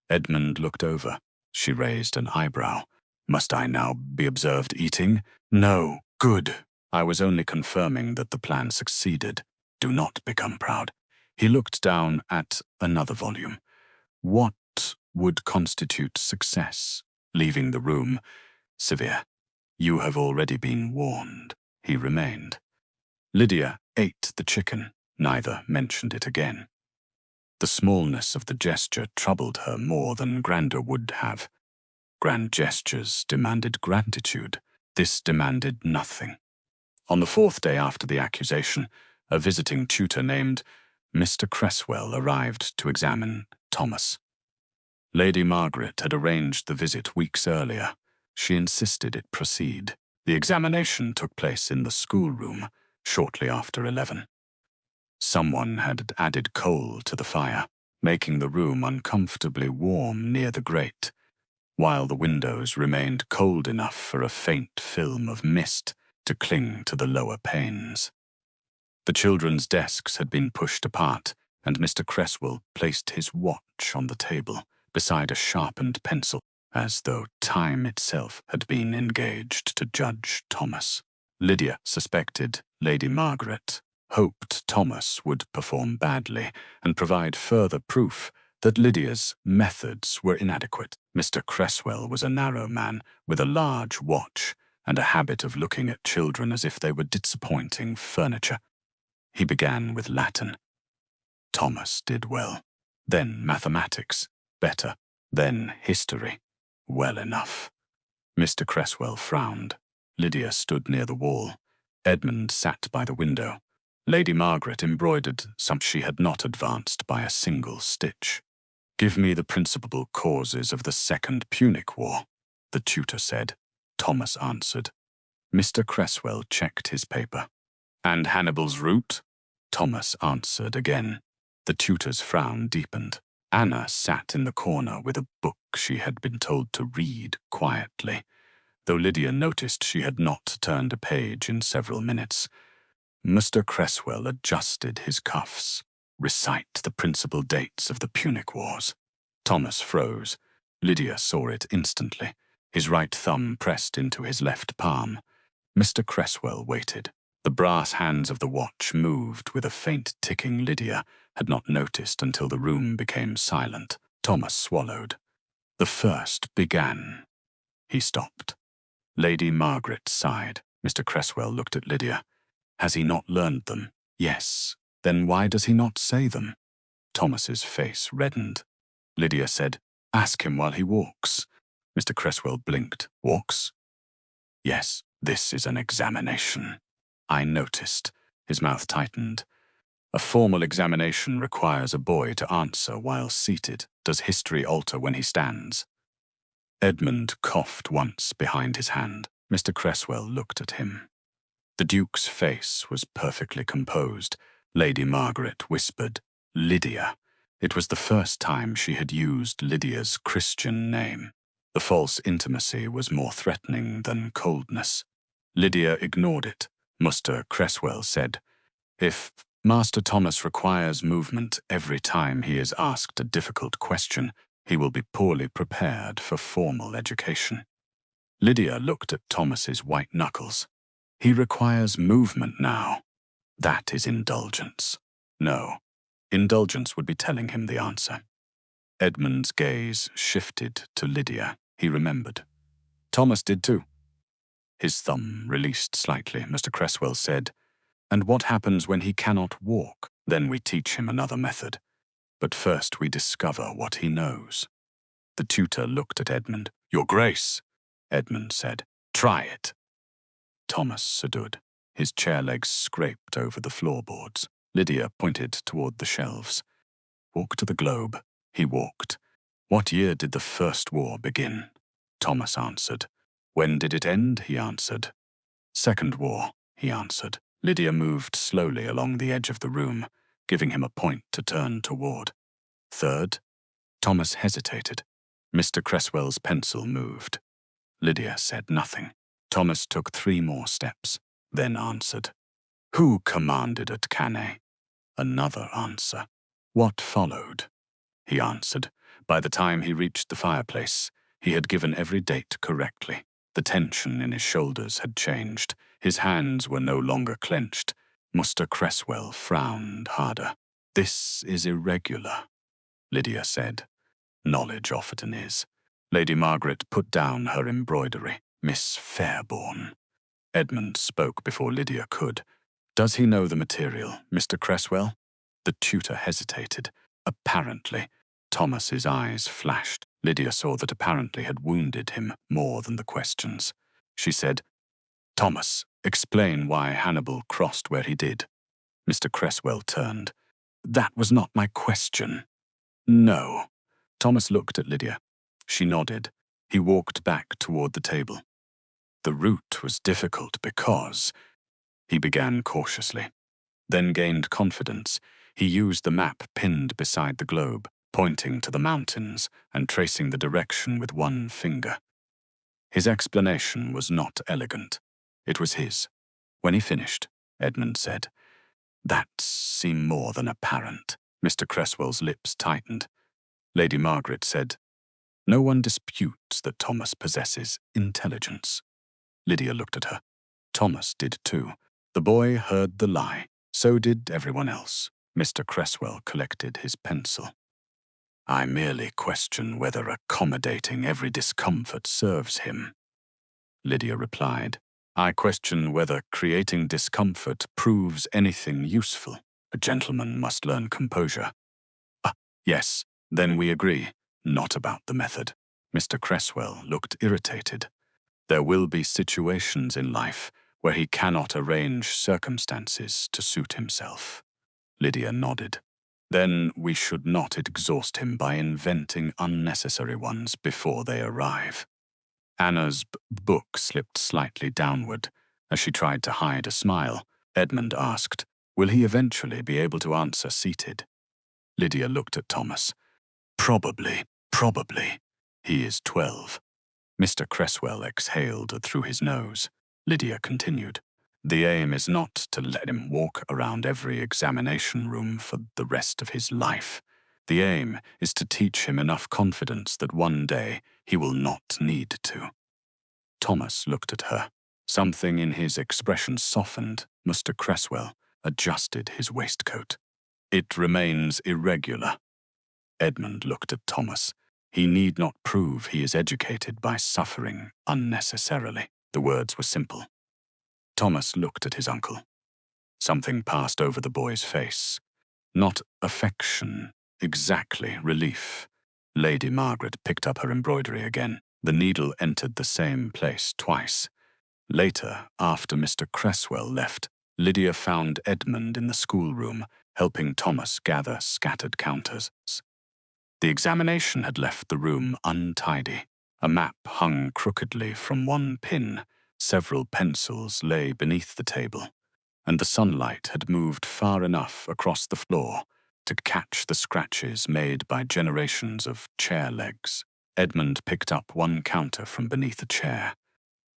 Edmund looked over. She raised an eyebrow. Must I now be observed eating? No. Good. I was only confirming that the plan succeeded. Do not become proud. He looked down at another volume. What would constitute success? Leaving the room. Severe. You have already been warned. He remained. Lydia ate the chicken. Neither mentioned it again. The smallness of the gesture troubled her more than grandeur would have. Grand gestures demanded gratitude. This demanded nothing. On the 4th day after the accusation, a visiting tutor named Mr. Cresswell arrived to examine Thomas. Lady Margaret had arranged the visit weeks earlier. She insisted it proceed. The examination took place in the schoolroom shortly after 11. Someone had added coal to the fire, making the room uncomfortably warm near the grate, while the windows remained cold enough for a faint film of mist to cling to the lower panes. The children's desks had been pushed apart, and Mr. Cresswell placed his watch on the table beside a sharpened pencil, as though time itself had been engaged to judge Thomas. Lydia suspected Lady Margaret hoped Thomas would perform badly and provide further proof that Lydia's methods were inadequate. Mr. Cresswell was a narrow man with a large watch and a habit of looking at children as if they were disappointing furniture. He began with Latin. Thomas did well. Then mathematics, better. Then history, well enough. Mr. Cresswell frowned. Lydia stood near the wall. Edmund sat by the window. Lady Margaret embroidered some she had not advanced by a single stitch. Give me the principal causes of the Second Punic War, the tutor said. Thomas answered. Mr. Cresswell checked his paper. And Hannibal's route? Thomas answered again. The tutor's frown deepened. Anna sat in the corner with a book she had been told to read quietly, though Lydia noticed she had not turned a page in several minutes. Mr. Cresswell adjusted his cuffs. Recite the principal dates of the Punic Wars. Thomas froze. Lydia saw it instantly. His right thumb pressed into his left palm. Mr. Cresswell waited. The brass hands of the watch moved with a faint ticking Lydia had not noticed until the room became silent. Thomas swallowed. The first began. He stopped. Lady Margaret sighed. Mr. Cresswell looked at Lydia. Has he not learned them? Yes. Then why does he not say them? Thomas's face reddened. Lydia said, "Ask him while he walks." Mr. Cresswell blinked. Walks? Yes, this is an examination. I noticed. His mouth tightened. A formal examination requires a boy to answer while seated. Does history alter when he stands? Edmund coughed once behind his hand. Mr. Cresswell looked at him. The Duke's face was perfectly composed. Lady Margaret whispered, "Lydia." It was the first time she had used Lydia's Christian name. The false intimacy was more threatening than coldness. Lydia ignored it. Mr. Cresswell said, "If Master Thomas requires movement every time he is asked a difficult question, he will be poorly prepared for formal education." Lydia looked at Thomas's white knuckles. "He requires movement now. That is indulgence." No, indulgence would be telling him the answer. Edmund's gaze shifted to Lydia. He remembered. Thomas did too. His thumb released slightly. Mr. Cresswell said, "And what happens when he cannot walk? Then we teach him another method. But first we discover what he knows." The tutor looked at Edmund. "Your Grace," Edmund said, "try it." Thomas stood. His chair legs scraped over the floorboards. Lydia pointed toward the shelves. "Walk to the globe." He walked. "What year did the First War begin?" Thomas answered. "When did it end?" he answered. "Second War," he answered. Lydia moved slowly along the edge of the room, giving him a point to turn toward. "Third?" Thomas hesitated. Mr. Cresswell's pencil moved. Lydia said nothing. Thomas took 3 more steps, then answered. "Who commanded at Cannae?" Another answer. "What followed?" He answered. By the time he reached the fireplace, he had given every date correctly. The tension in his shoulders had changed. His hands were no longer clenched. Mr. Cresswell frowned harder. "This is irregular," Lydia said. "Knowledge often is." Lady Margaret put down her embroidery. "Miss Fairbourne." Edmund spoke before Lydia could. "Does he know the material, Mr. Cresswell?" The tutor hesitated. "Apparently." Thomas's eyes flashed. Lydia saw that apparently had wounded him more than the questions. She said, "Thomas, explain why Hannibal crossed where he did." Mr. Cresswell turned. "That was not my question." "No." Thomas looked at Lydia. She nodded. He walked back toward the table. "The route was difficult because—" he began cautiously, then gained confidence. He used the map pinned beside the globe, pointing to the mountains and tracing the direction with one finger. His explanation was not elegant. It was his. When he finished, Edmund said, "That seemed more than apparent." Mr. Cresswell's lips tightened. Lady Margaret said, "No one disputes that Thomas possesses intelligence." Lydia looked at her. Thomas did too. The boy heard the lie. So did everyone else. Mr. Cresswell collected his pencil. "I merely question whether accommodating every discomfort serves him." Lydia replied, "I question whether creating discomfort proves anything useful. A gentleman must learn composure." Yes, then we agree. Not about the method." Mr. Cresswell looked irritated. "There will be situations in life where he cannot arrange circumstances to suit himself." Lydia nodded. "Then we should not exhaust him by inventing unnecessary ones before they arrive." Anna's book slipped slightly downward. As she tried to hide a smile, Edmund asked, "Will he eventually be able to answer seated?" Lydia looked at Thomas. Probably. He is 12." Mr. Cresswell exhaled through his nose. Lydia continued, "The aim is not to let him walk around every examination room for the rest of his life. The aim is to teach him enough confidence that one day he will not need to." Thomas looked at her. Something in his expression softened. Mr. Cresswell adjusted his waistcoat. "It remains irregular." Edmund looked at Thomas. He need not prove he is educated by suffering unnecessarily. The words were simple. Thomas looked at his uncle. Something passed over the boy's face. Not affection, exactly relief. Lady Margaret picked up her embroidery again. The needle entered the same place twice. Later, after Mr. Cresswell left, Lydia found Edmund in the schoolroom, helping Thomas gather scattered counters. The examination had left the room untidy. A map hung crookedly from one pin, several pencils lay beneath the table, and the sunlight had moved far enough across the floor to catch the scratches made by generations of chair legs. Edmund picked up one counter from beneath a chair.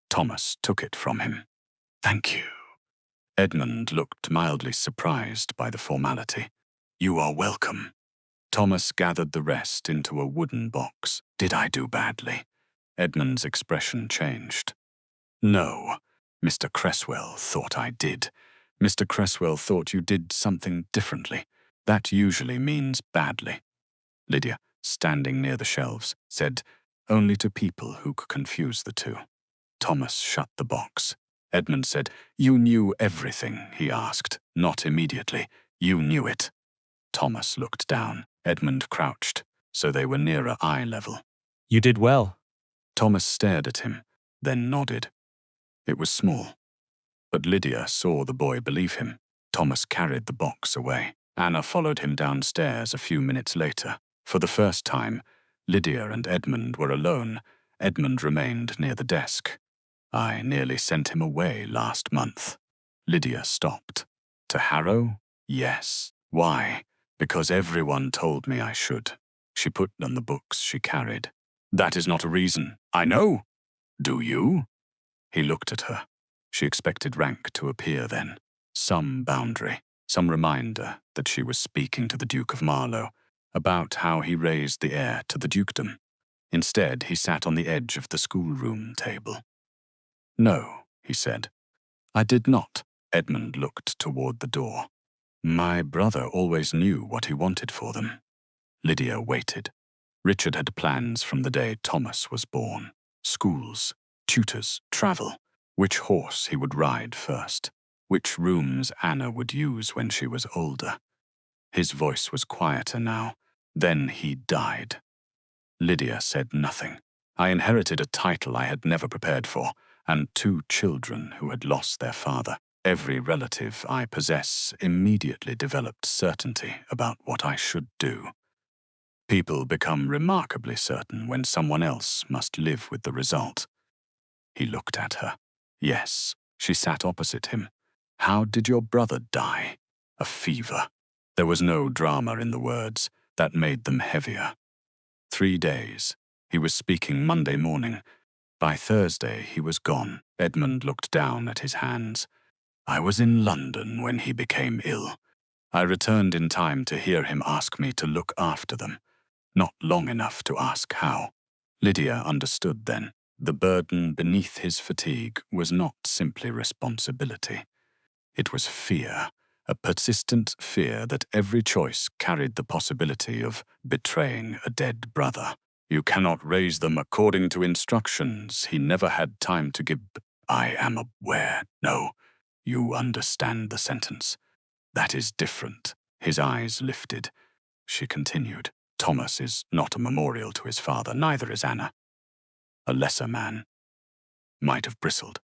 Thomas took it from him. "Thank you." Edmund looked mildly surprised by the formality. "You are welcome." Thomas gathered the rest into a wooden box. "Did I do badly?" Edmund's expression changed. "No, Mr. Cresswell thought I did. Mr. Cresswell thought you did something differently. That usually means badly." Lydia, standing near the shelves, said, "Only to people who could confuse the two." Thomas shut the box. Edmund said, "You knew everything," he asked. "Not immediately. You knew it." Thomas looked down. Edmund crouched, so they were nearer eye level. "You did well." Thomas stared at him, then nodded. It was small, but Lydia saw the boy believe him. Thomas carried the box away. Anna followed him downstairs a few minutes later. For the first time, Lydia and Edmund were alone. Edmund remained near the desk. "I nearly sent him away last month." Lydia stopped. "To Harrow? Yes. Why? Because everyone told me I should." She put down the books she carried. "That is not a reason." "I know." "Do you?" He looked at her. She expected rank to appear then. Some boundary, some reminder that she was speaking to the Duke of Marlow about how he raised the heir to the dukedom. Instead, he sat on the edge of the schoolroom table. "No," he said. "I did not." Edmund looked toward the door. "My brother always knew what he wanted for them." Lydia waited. Richard had plans from the day Thomas was born. Schools, tutors, travel. Which horse he would ride first. Which rooms Anna would use when she was older. His voice was quieter now. Then he died. Lydia said nothing. "I inherited a title I had never prepared for, and 2 children who had lost their father. Every relative I possess immediately developed certainty about what I should do. People become remarkably certain when someone else must live with the result." He looked at her. "Yes." She sat opposite him. "How did your brother die?" "A fever." There was no drama in the words. That made them heavier. 3 days. He was speaking Monday morning. By Thursday, he was gone. Edmund looked down at his hands. "I was in London when he became ill. I returned in time to hear him ask me to look after them. Not long enough to ask how." Lydia understood then. The burden beneath his fatigue was not simply responsibility. It was fear, a persistent fear that every choice carried the possibility of betraying a dead brother. "You cannot raise them according to instructions he never had time to give." "I am aware." "No, you understand the sentence. That is different." His eyes lifted. She continued. "Thomas is not a memorial to his father, neither is Anna. A lesser man might have bristled."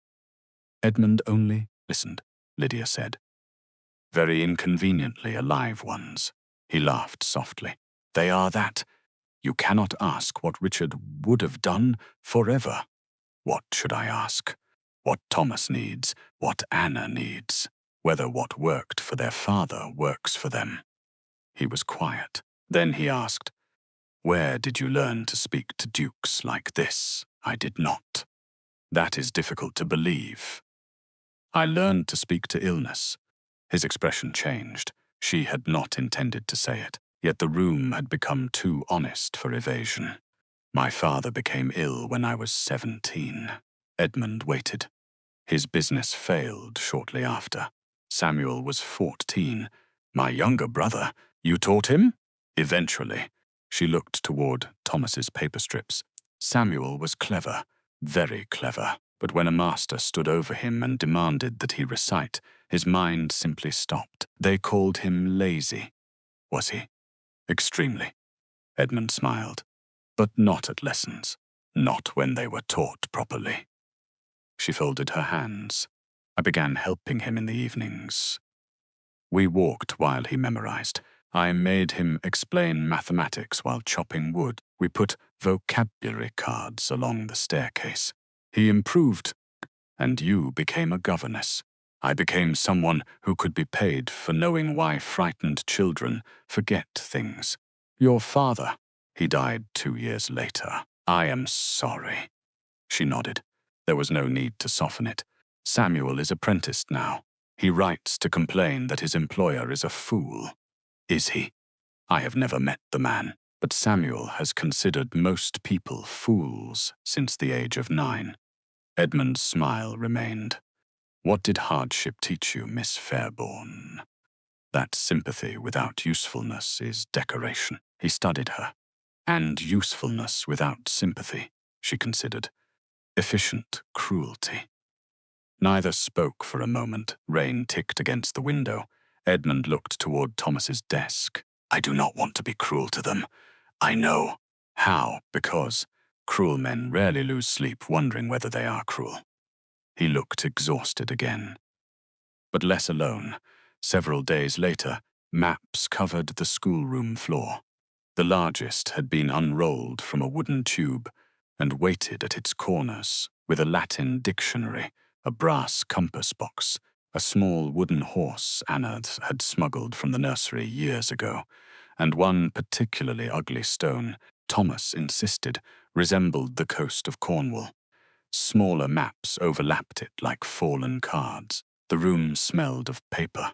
Edmund only listened, Lydia said. "Very inconveniently alive ones." He laughed softly. "They are that. You cannot ask what Richard would have done forever." "What should I ask?" "What Thomas needs, what Anna needs, whether what worked for their father works for them." He was quiet. Then he asked, "Where did you learn to speak to dukes like this?" "I did not." "That is difficult to believe." "I learned to speak to illness." His expression changed. She had not intended to say it, yet the room had become too honest for evasion. "My father became ill when I was 17. Edmund waited. His business failed shortly after. Samuel was 14. "My younger brother, you taught him?" "Eventually." She looked toward Thomas's paper strips. "Samuel was clever, very clever, but when a master stood over him and demanded that he recite, His mind simply stopped. They called him lazy. Was he? Extremely. Edmund smiled. But not at lessons. Not when they were taught properly. She folded her hands. I began helping him in the evenings. We walked while he memorized. I made him explain mathematics while chopping wood. We put vocabulary cards along the staircase. He improved, and you became a governess. I became someone who could be paid for knowing why frightened children forget things. Your father, he died 2 years later. I am sorry. She nodded. There was no need to soften it. Samuel is apprenticed now. He writes to complain that his employer is a fool. Is he? I have never met the man, but Samuel has considered most people fools since the age of 9. Edmund's smile remained. What did hardship teach you, Miss Fairbourne? That sympathy without usefulness is decoration. He studied her. And usefulness without sympathy, she considered. Efficient cruelty. Neither spoke for a moment. Rain ticked against the window. Edmund looked toward Thomas's desk. I do not want to be cruel to them. I know. How? Because cruel men rarely lose sleep wondering whether they are cruel. He looked exhausted again. But less alone. Several days later, maps covered the schoolroom floor. The largest had been unrolled from a wooden tube and weighted at its corners with a Latin dictionary, a brass compass box, a small wooden horse Anna had smuggled from the nursery years ago, and one particularly ugly stone, Thomas insisted, resembled the coast of Cornwall. Smaller maps overlapped it like fallen cards. The room smelled of paper,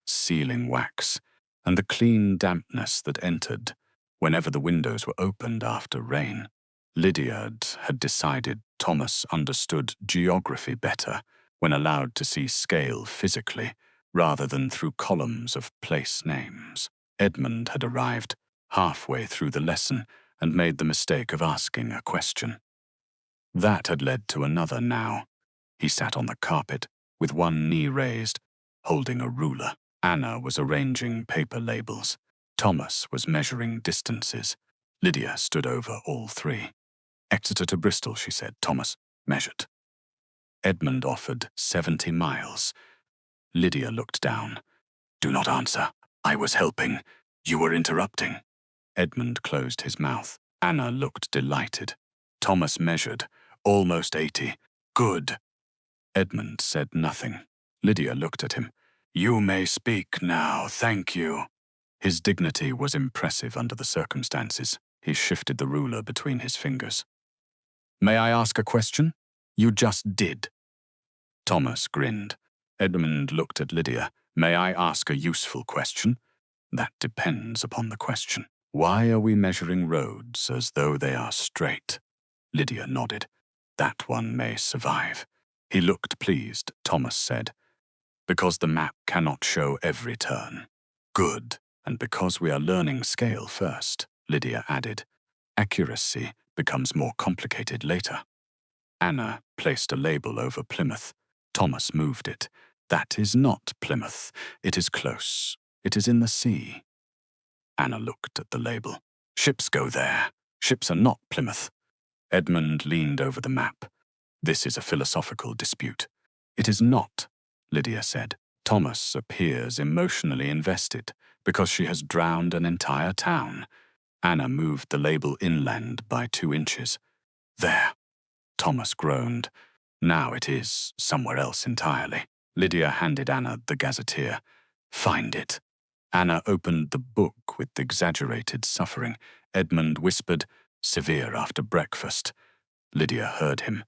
sealing wax, and the clean dampness that entered whenever the windows were opened after rain. Lydia had decided Thomas understood geography better when allowed to see scale physically rather than through columns of place names. Edmund had arrived halfway through the lesson and made the mistake of asking a question. That had led to another now. He sat on the carpet, with one knee raised, holding a ruler. Anna was arranging paper labels. Thomas was measuring distances. Lydia stood over all three. Exeter to Bristol, she said. Thomas measured. Edmund offered 70 miles. Lydia looked down. Do not answer. I was helping. You were interrupting. Edmund closed his mouth. Anna looked delighted. Thomas measured. Almost 80. Good. Edmund said nothing. Lydia looked at him. You may speak now, thank you. His dignity was impressive under the circumstances. He shifted the ruler between his fingers. May I ask a question? You just did. Thomas grinned. Edmund looked at Lydia. May I ask a useful question? That depends upon the question. Why are we measuring roads as though they are straight? Lydia nodded. That one may survive. He looked pleased, Thomas said. Because the map cannot show every turn. Good. And because we are learning scale first, Lydia added. Accuracy becomes more complicated later. Anna placed a label over Plymouth. Thomas moved it. That is not Plymouth. It is close. It is in the sea. Anna looked at the label. Ships go there. Ships are not Plymouth. Edmund leaned over the map. This is a philosophical dispute. It is not, Lydia said. Thomas appears emotionally invested because she has drowned an entire town. Anna moved the label inland by 2 inches. There. Thomas groaned. Now it is somewhere else entirely. Lydia handed Anna the gazetteer. Find it. Anna opened the book with exaggerated suffering. Edmund whispered, severe after breakfast. Lydia heard him.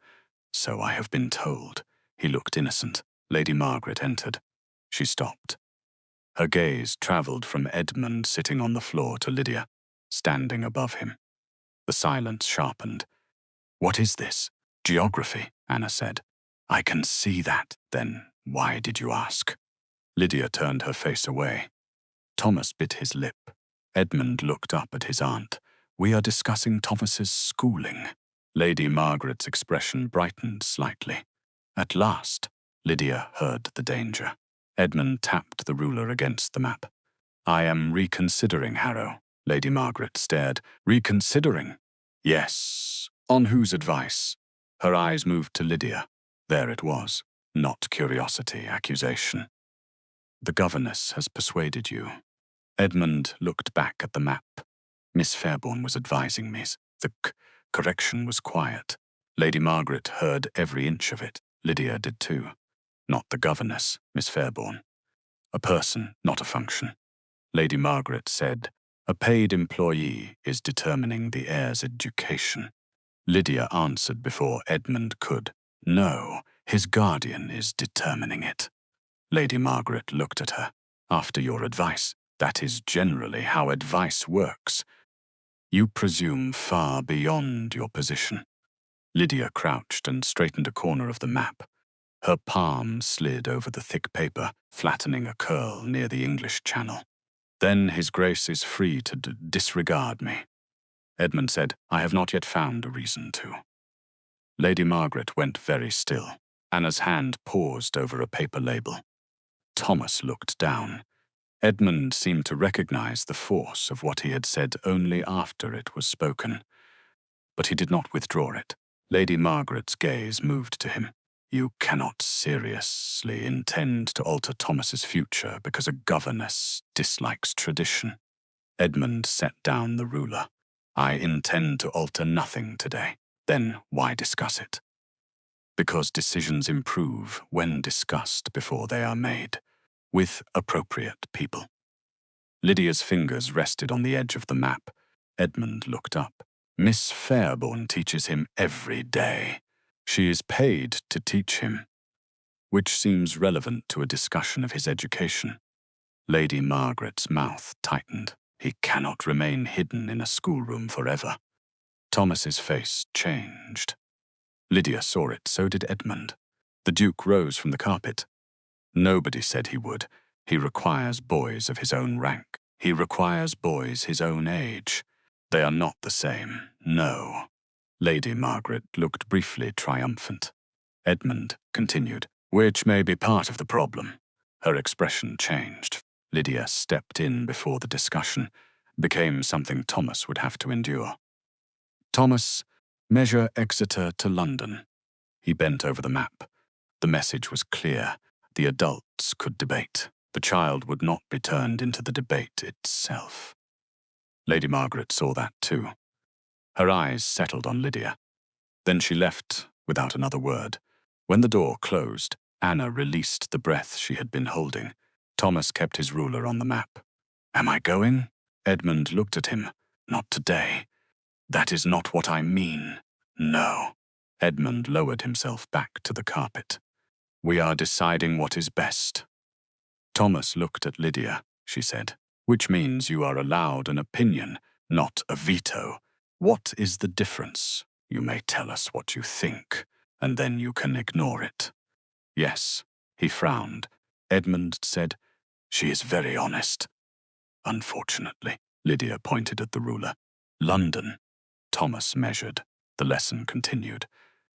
So I have been told. He looked innocent. Lady Margaret entered. She stopped. Her gaze travelled from Edmund sitting on the floor to Lydia, standing above him. The silence sharpened. What is this? Geography, Anna said. I can see that. Then why did you ask? Lydia turned her face away. Thomas bit his lip. Edmund looked up at his aunt. We are discussing Thomas's schooling. Lady Margaret's expression brightened slightly. At last, Lydia heard the danger. Edmund tapped the ruler against the map. I am reconsidering, Harrow. Lady Margaret stared. Reconsidering? Yes. On whose advice? Her eyes moved to Lydia. There it was. Not curiosity, accusation. The governess has persuaded you. Edmund looked back at the map. Miss Fairbourne was advising me. The correction was quiet. Lady Margaret heard every inch of it. Lydia did too. Not the governess, Miss Fairbourne. A person, not a function. Lady Margaret said, a paid employee is determining the heir's education. Lydia answered before Edmund could. No, his guardian is determining it. Lady Margaret looked at her. After your advice, that is generally how advice works. You presume far beyond your position. Lydia crouched and straightened a corner of the map. Her palm slid over the thick paper, flattening a curl near the English Channel. Then His Grace is free to disregard me. Edmund said, I have not yet found a reason to. Lady Margaret went very still. Anna's hand paused over a paper label. Thomas looked down. Edmund seemed to recognize the force of what he had said only after it was spoken. But he did not withdraw it. Lady Margaret's gaze moved to him. You cannot seriously intend to alter Thomas's future because a governess dislikes tradition. Edmund set down the ruler. I intend to alter nothing today. Then why discuss it? Because decisions improve when discussed before they are made, with appropriate people. Lydia's fingers rested on the edge of the map. Edmund looked up. Miss Fairbourne teaches him every day. She is paid to teach him, which seems relevant to a discussion of his education. Lady Margaret's mouth tightened. He cannot remain hidden in a schoolroom forever. Thomas's face changed. Lydia saw it, so did Edmund. The Duke rose from the carpet. Nobody said he would. He requires boys of his own rank. He requires boys his own age. They are not the same, no. Lady Margaret looked briefly triumphant. Edmund continued, which may be part of the problem. Her expression changed. Lydia stepped in before the discussion became something Thomas would have to endure. Thomas, measure Exeter to London. He bent over the map. The message was clear. The adults could debate. The child would not be turned into the debate itself. Lady Margaret saw that too. Her eyes settled on Lydia. Then she left without another word. When the door closed, Anna released the breath she had been holding. Thomas kept his ruler on the map. Am I going? Edmund looked at him. Not today. That is not what I mean. No. Edmund lowered himself back to the carpet. We are deciding what is best. Thomas looked at Lydia, she said, which means you are allowed an opinion, not a veto. What is the difference? You may tell us what you think, and then you can ignore it. Yes, he frowned. Edmund said, she is very honest. Unfortunately, Lydia pointed at the ruler. London. Thomas measured. The lesson continued.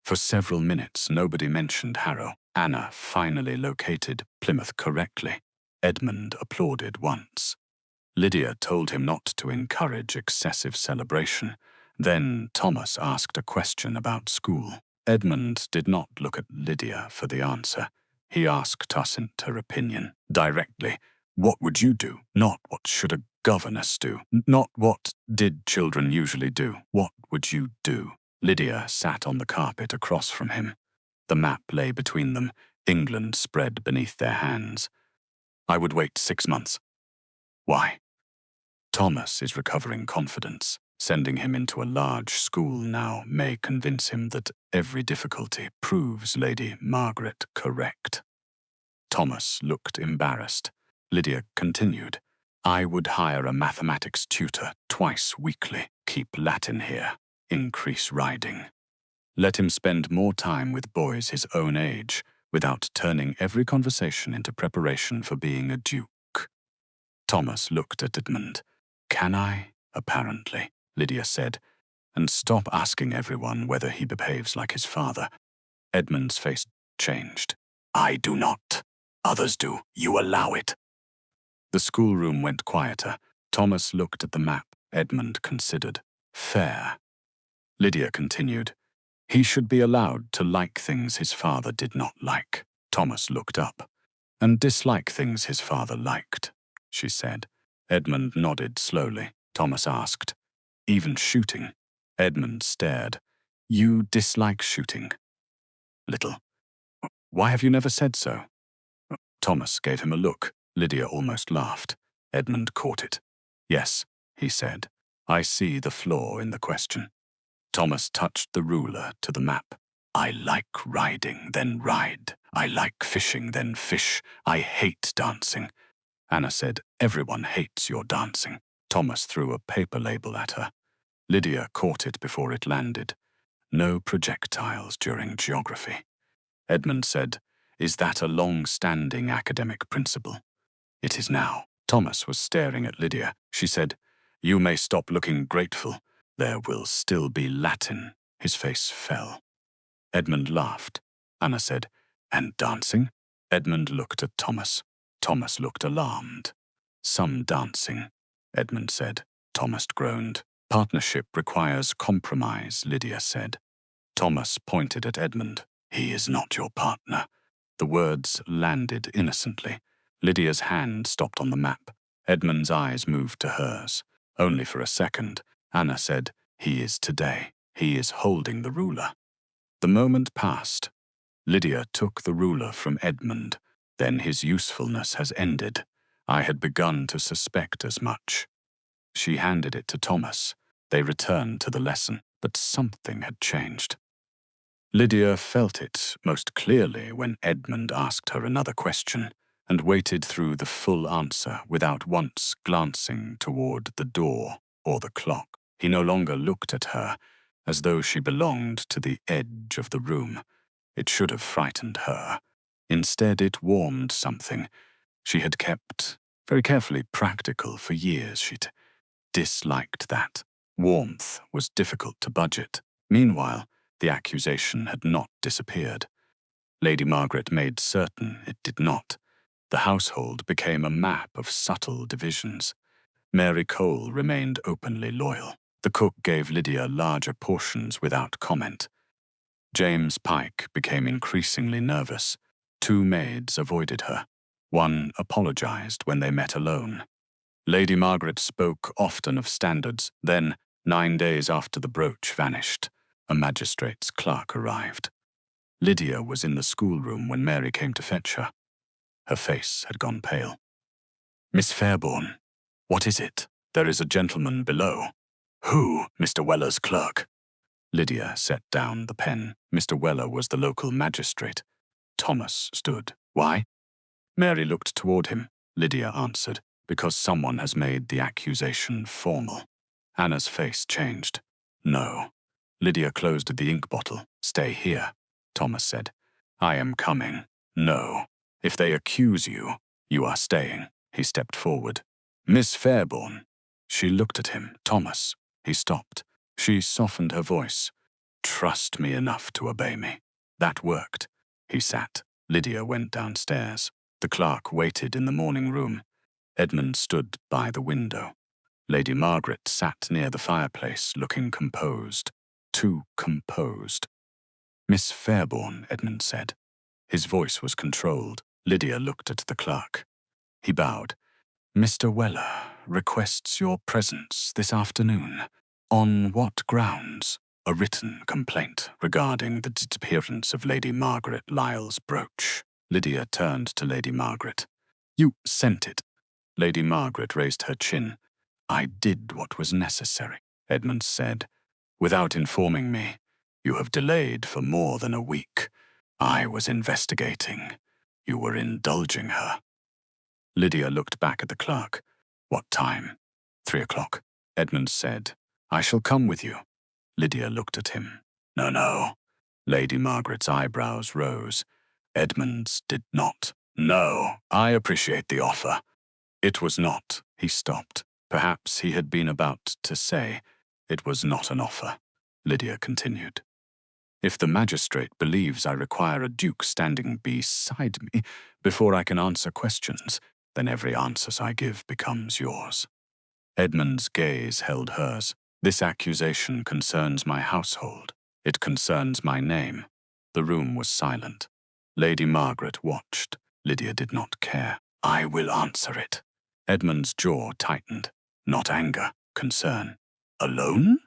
For several minutes, nobody mentioned Harrow. Anna finally located Plymouth correctly. Edmund applauded once. Lydia told him not to encourage excessive celebration. Then Thomas asked a question about school. Edmund did not look at Lydia for the answer. He asked Tossint her opinion directly. What would you do? Not what should a governess do. Not what did children usually do. What would you do? Lydia sat on the carpet across from him. The map lay between them, England spread beneath their hands. I would wait 6 months. Why? Thomas is recovering confidence. Sending him into a large school now may convince him that every difficulty proves Lady Margaret correct. Thomas looked embarrassed. Lydia continued, I would hire a mathematics tutor twice weekly. Keep Latin here. Increase riding. Let him spend more time with boys his own age, without turning every conversation into preparation for being a duke. Thomas looked at Edmund. Can I? Apparently, Lydia said, and stop asking everyone whether he behaves like his father. Edmund's face changed. I do not. Others do. You allow it. The schoolroom went quieter. Thomas looked at the map. Edmund considered. Fair. Lydia continued. He should be allowed to like things his father did not like. Thomas looked up. And dislike things his father liked, she said. Edmund nodded slowly. Thomas asked, even shooting? Edmund stared. You dislike shooting? Little. Why have you never said so? Thomas gave him a look. Lydia almost laughed. Edmund caught it. Yes, he said. I see the flaw in the question. Thomas touched the ruler to the map. I like riding, then ride. I like fishing, then fish. I hate dancing. Anna said, everyone hates your dancing. Thomas threw a paper label at her. Lydia caught it before it landed. No projectiles during geography. Edmund said, is that a long-standing academic principle? It is now. Thomas was staring at Lydia. She said, you may stop looking grateful. There will still be Latin. His face fell. Edmund laughed. Anna said, and dancing? Edmund looked at Thomas. Thomas looked alarmed. Some dancing, Edmund said. Thomas groaned. Partnership requires compromise, Lydia said. Thomas pointed at Edmund. He is not your partner. The words landed innocently. Lydia's hand stopped on the map. Edmund's eyes moved to hers. Only for a second. Anna said, he is today. He is holding the ruler. The moment passed. Lydia took the ruler from Edmund. Then his usefulness has ended. I had begun to suspect as much. She handed it to Thomas. They returned to the lesson, but something had changed. Lydia felt it most clearly when Edmund asked her another question and waited through the full answer without once glancing toward the door or the clock. He no longer looked at her as though she belonged to the edge of the room. It should have frightened her. Instead, it warmed something she had kept very carefully practical for years. She'd disliked that. Warmth was difficult to budget. Meanwhile, the accusation had not disappeared. Lady Margaret made certain it did not. The household became a map of subtle divisions. Mary Cole remained openly loyal. The cook gave Lydia larger portions without comment. James Pike became increasingly nervous. 2 maids avoided her. 1 apologized when they met alone. Lady Margaret spoke often of standards. Then, 9 days after the brooch vanished, a magistrate's clerk arrived. Lydia was in the schoolroom when Mary came to fetch her. Her face had gone pale. Miss Fairbourne, what is it? There is a gentleman below. Who? Mr. Weller's clerk. Lydia set down the pen. Mr. Weller was the local magistrate. Thomas stood. Why? Mary looked toward him. Lydia answered, because someone has made the accusation formal. Anna's face changed. No. Lydia closed the ink bottle. Stay here, Thomas said. I am coming. No. If they accuse you, you are staying. He stepped forward. Miss Fairbourne. She looked at him. Thomas. He stopped. She softened her voice. Trust me enough to obey me. That worked. He sat. Lydia went downstairs. The clerk waited in the morning room. Edmund stood by the window. Lady Margaret sat near the fireplace, looking composed. Too composed. Miss Fairbourne, Edmund said. His voice was controlled. Lydia looked at the clerk. He bowed. Mr. Weller requests your presence this afternoon. On what grounds? A written complaint regarding the disappearance of Lady Margaret Lyle's brooch. Lydia turned to Lady Margaret. You sent it. Lady Margaret raised her chin. I did what was necessary, Edmund said. Without informing me, you have delayed for more than a week. I was investigating. You were indulging her. Lydia looked back at the clerk. What time? 3 o'clock. Edmund said, I shall come with you. Lydia looked at him. No. Lady Margaret's eyebrows rose. Edmund's did not. No, I appreciate the offer. It was not. He stopped. Perhaps he had been about to say, it was not an offer. Lydia continued. If the magistrate believes I require a duke standing beside me before I can answer questions, then every answer I give becomes yours." Edmund's gaze held hers. "This accusation concerns my household. It concerns my name." The room was silent. Lady Margaret watched. Lydia did not care. "I will answer it." Edmund's jaw tightened. Not anger, concern. "Alone?"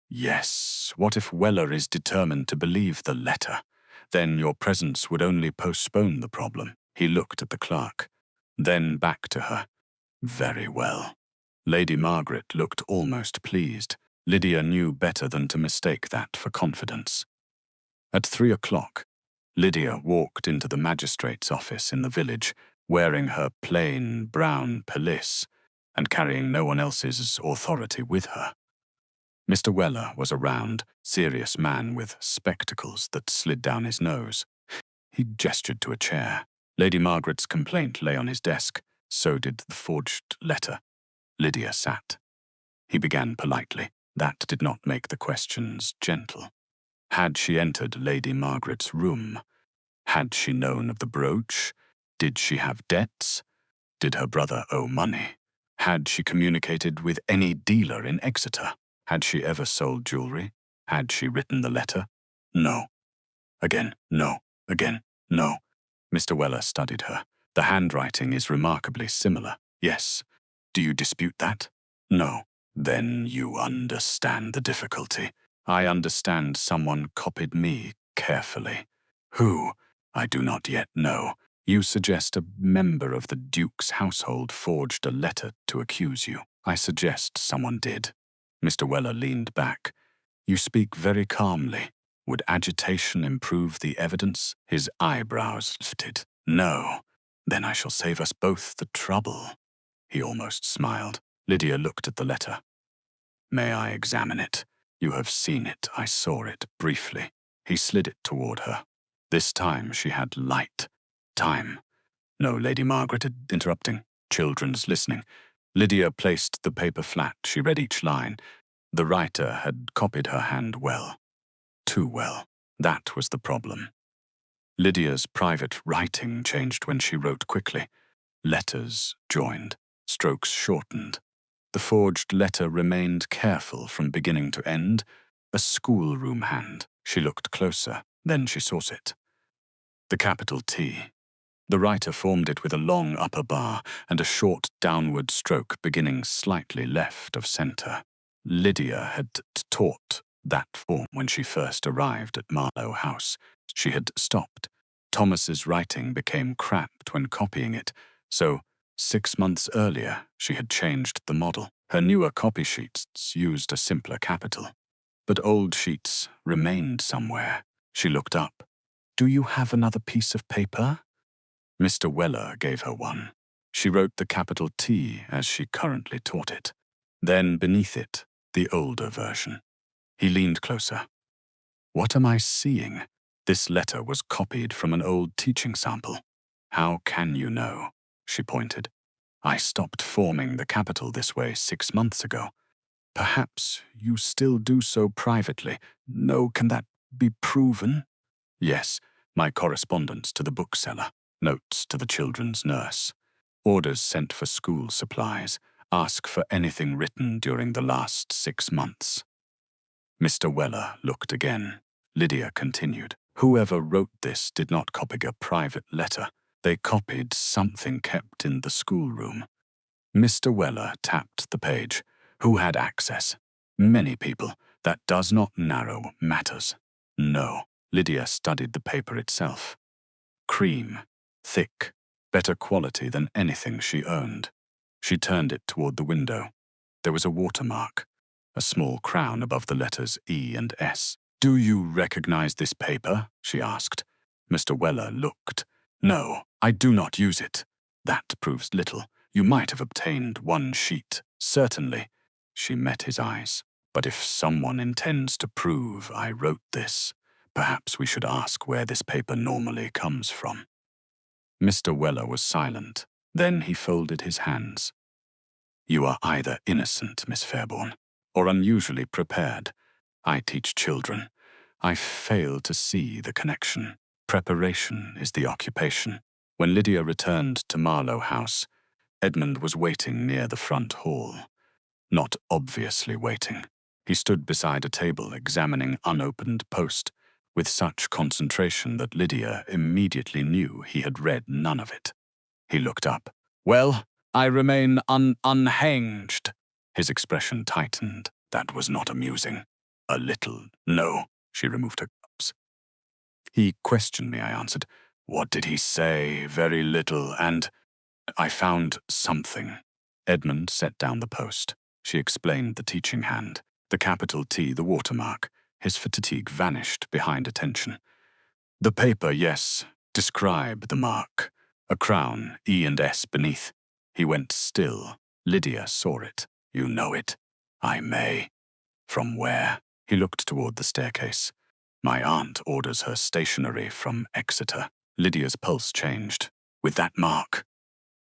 "Yes. What if Weller is determined to believe the letter? Then your presence would only postpone the problem." He looked at the clerk, then back to her. "Very well." Lady Margaret looked almost pleased. Lydia knew better than to mistake that for confidence. At 3 o'clock, Lydia walked into the magistrate's office in the village, wearing her plain brown pelisse and carrying no one else's authority with her. Mr. Weller was a round, serious man with spectacles that slid down his nose. He gestured to a chair. Lady Margaret's complaint lay on his desk. So did the forged letter. Lydia sat. He began politely. That did not make the questions gentle. Had she entered Lady Margaret's room? Had she known of the brooch? Did she have debts? Did her brother owe money? Had she communicated with any dealer in Exeter? Had she ever sold jewelry? Had she written the letter? No. Again, no. Again, no. Mr. Weller studied her. "The handwriting is remarkably similar." "Yes." "Do you dispute that?" "No." "Then you understand the difficulty." "I understand someone copied me carefully." "Who?" "I do not yet know. You suggest a member of the Duke's household forged a letter to accuse you. I suggest someone did." Mr. Weller leaned back. "You speak very calmly. Would agitation improve the evidence?" His eyebrows lifted. "No. Then I shall save us both the trouble." He almost smiled. Lydia looked at the letter. "May I examine it?" "You have seen it. I saw it briefly." He slid it toward her. This time she had light. Time. "No, Lady Margaret," interrupting. "Children's listening." Lydia placed the paper flat. She read each line. The writer had copied her hand well. Too well. That was the problem. Lydia's private writing changed when she wrote quickly. Letters joined, strokes shortened. The forged letter remained careful from beginning to end, a schoolroom hand. She looked closer, then she saw it. The capital T. The writer formed it with a long upper bar and a short downward stroke beginning slightly left of center. Lydia had taught that form when she first arrived at Marlow House. She had stopped. Thomas's writing became cramped when copying it, so 6 months earlier she had changed the model. Her newer copy sheets used a simpler capital. But old sheets remained somewhere. She looked up. "Do you have another piece of paper?" Mr. Weller gave her one. She wrote the capital T as she currently taught it. Then beneath it, the older version. He leaned closer. "What am I seeing?" This letter was copied from an old teaching sample. "How can you know?" She pointed. "I stopped forming the capital this way 6 months ago. Perhaps you still do so privately. No, can that be proven?" "Yes, my correspondence to the bookseller, notes to the children's nurse, orders sent for school supplies, ask for anything written during the last 6 months." Mr. Weller looked again. Lydia continued. "Whoever wrote this did not copy a private letter. They copied something kept in the schoolroom." Mr. Weller tapped the page. "Who had access?" "Many people. That does not narrow matters." "No." Lydia studied the paper itself. Cream. Thick. Better quality than anything she owned. She turned it toward the window. There was a watermark. A small crown above the letters E and S. "Do you recognize this paper?" she asked. Mr. Weller looked. "No, I do not use it." "That proves little. You might have obtained one sheet." "Certainly." She met his eyes. "But if someone intends to prove I wrote this, perhaps we should ask where this paper normally comes from." Mr. Weller was silent. Then he folded his hands. "You are either innocent, Miss Fairbourne, or unusually prepared. I teach children. I fail to see the connection. Preparation is the occupation. When Lydia returned to Marlow House, Edmund was waiting near the front hall. Not obviously waiting. He stood beside a table examining unopened post with such concentration that Lydia immediately knew he had read none of it. He looked up. "Well, I remain unhinged." His expression tightened. That was not amusing. "A little, no." She removed her gloves. "He questioned me," I answered. "What did he say?" "Very little, and I found something." Edmund set down the post. She explained the teaching hand, the capital T, the watermark. His fatigue vanished behind attention. "The paper, yes. Describe the mark. A crown, E and S beneath." He went still. Lydia saw it. "You know it?" "I may." "From where?" He looked toward the staircase. "My aunt orders her stationery from Exeter." Lydia's pulse changed. "With that mark?"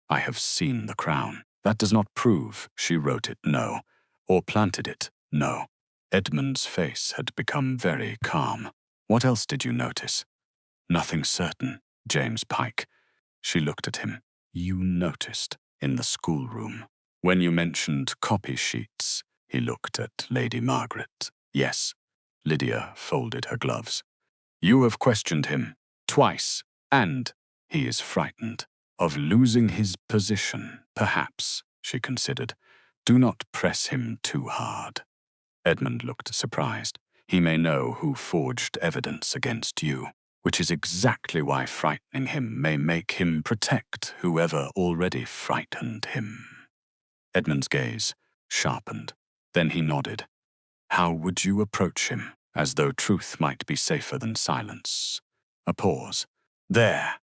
"I have seen the crown. That does not prove she wrote it, no. Or planted it, no." Edmund's face had become very calm. "What else did you notice?" "Nothing certain. James Pike." She looked at him. "You noticed in the schoolroom. When you mentioned copy sheets," he looked at Lady Margaret. "Yes." Lydia folded her gloves. "You have questioned him twice, and he is frightened of losing his position, perhaps," she considered. "Do not press him too hard." Edmund looked surprised. "He may know who forged evidence against you, which is exactly why frightening him may make him protect whoever already frightened him." Edmund's gaze sharpened. Then he nodded. "How would you approach him, as though truth might be safer than silence?" A pause. "There,"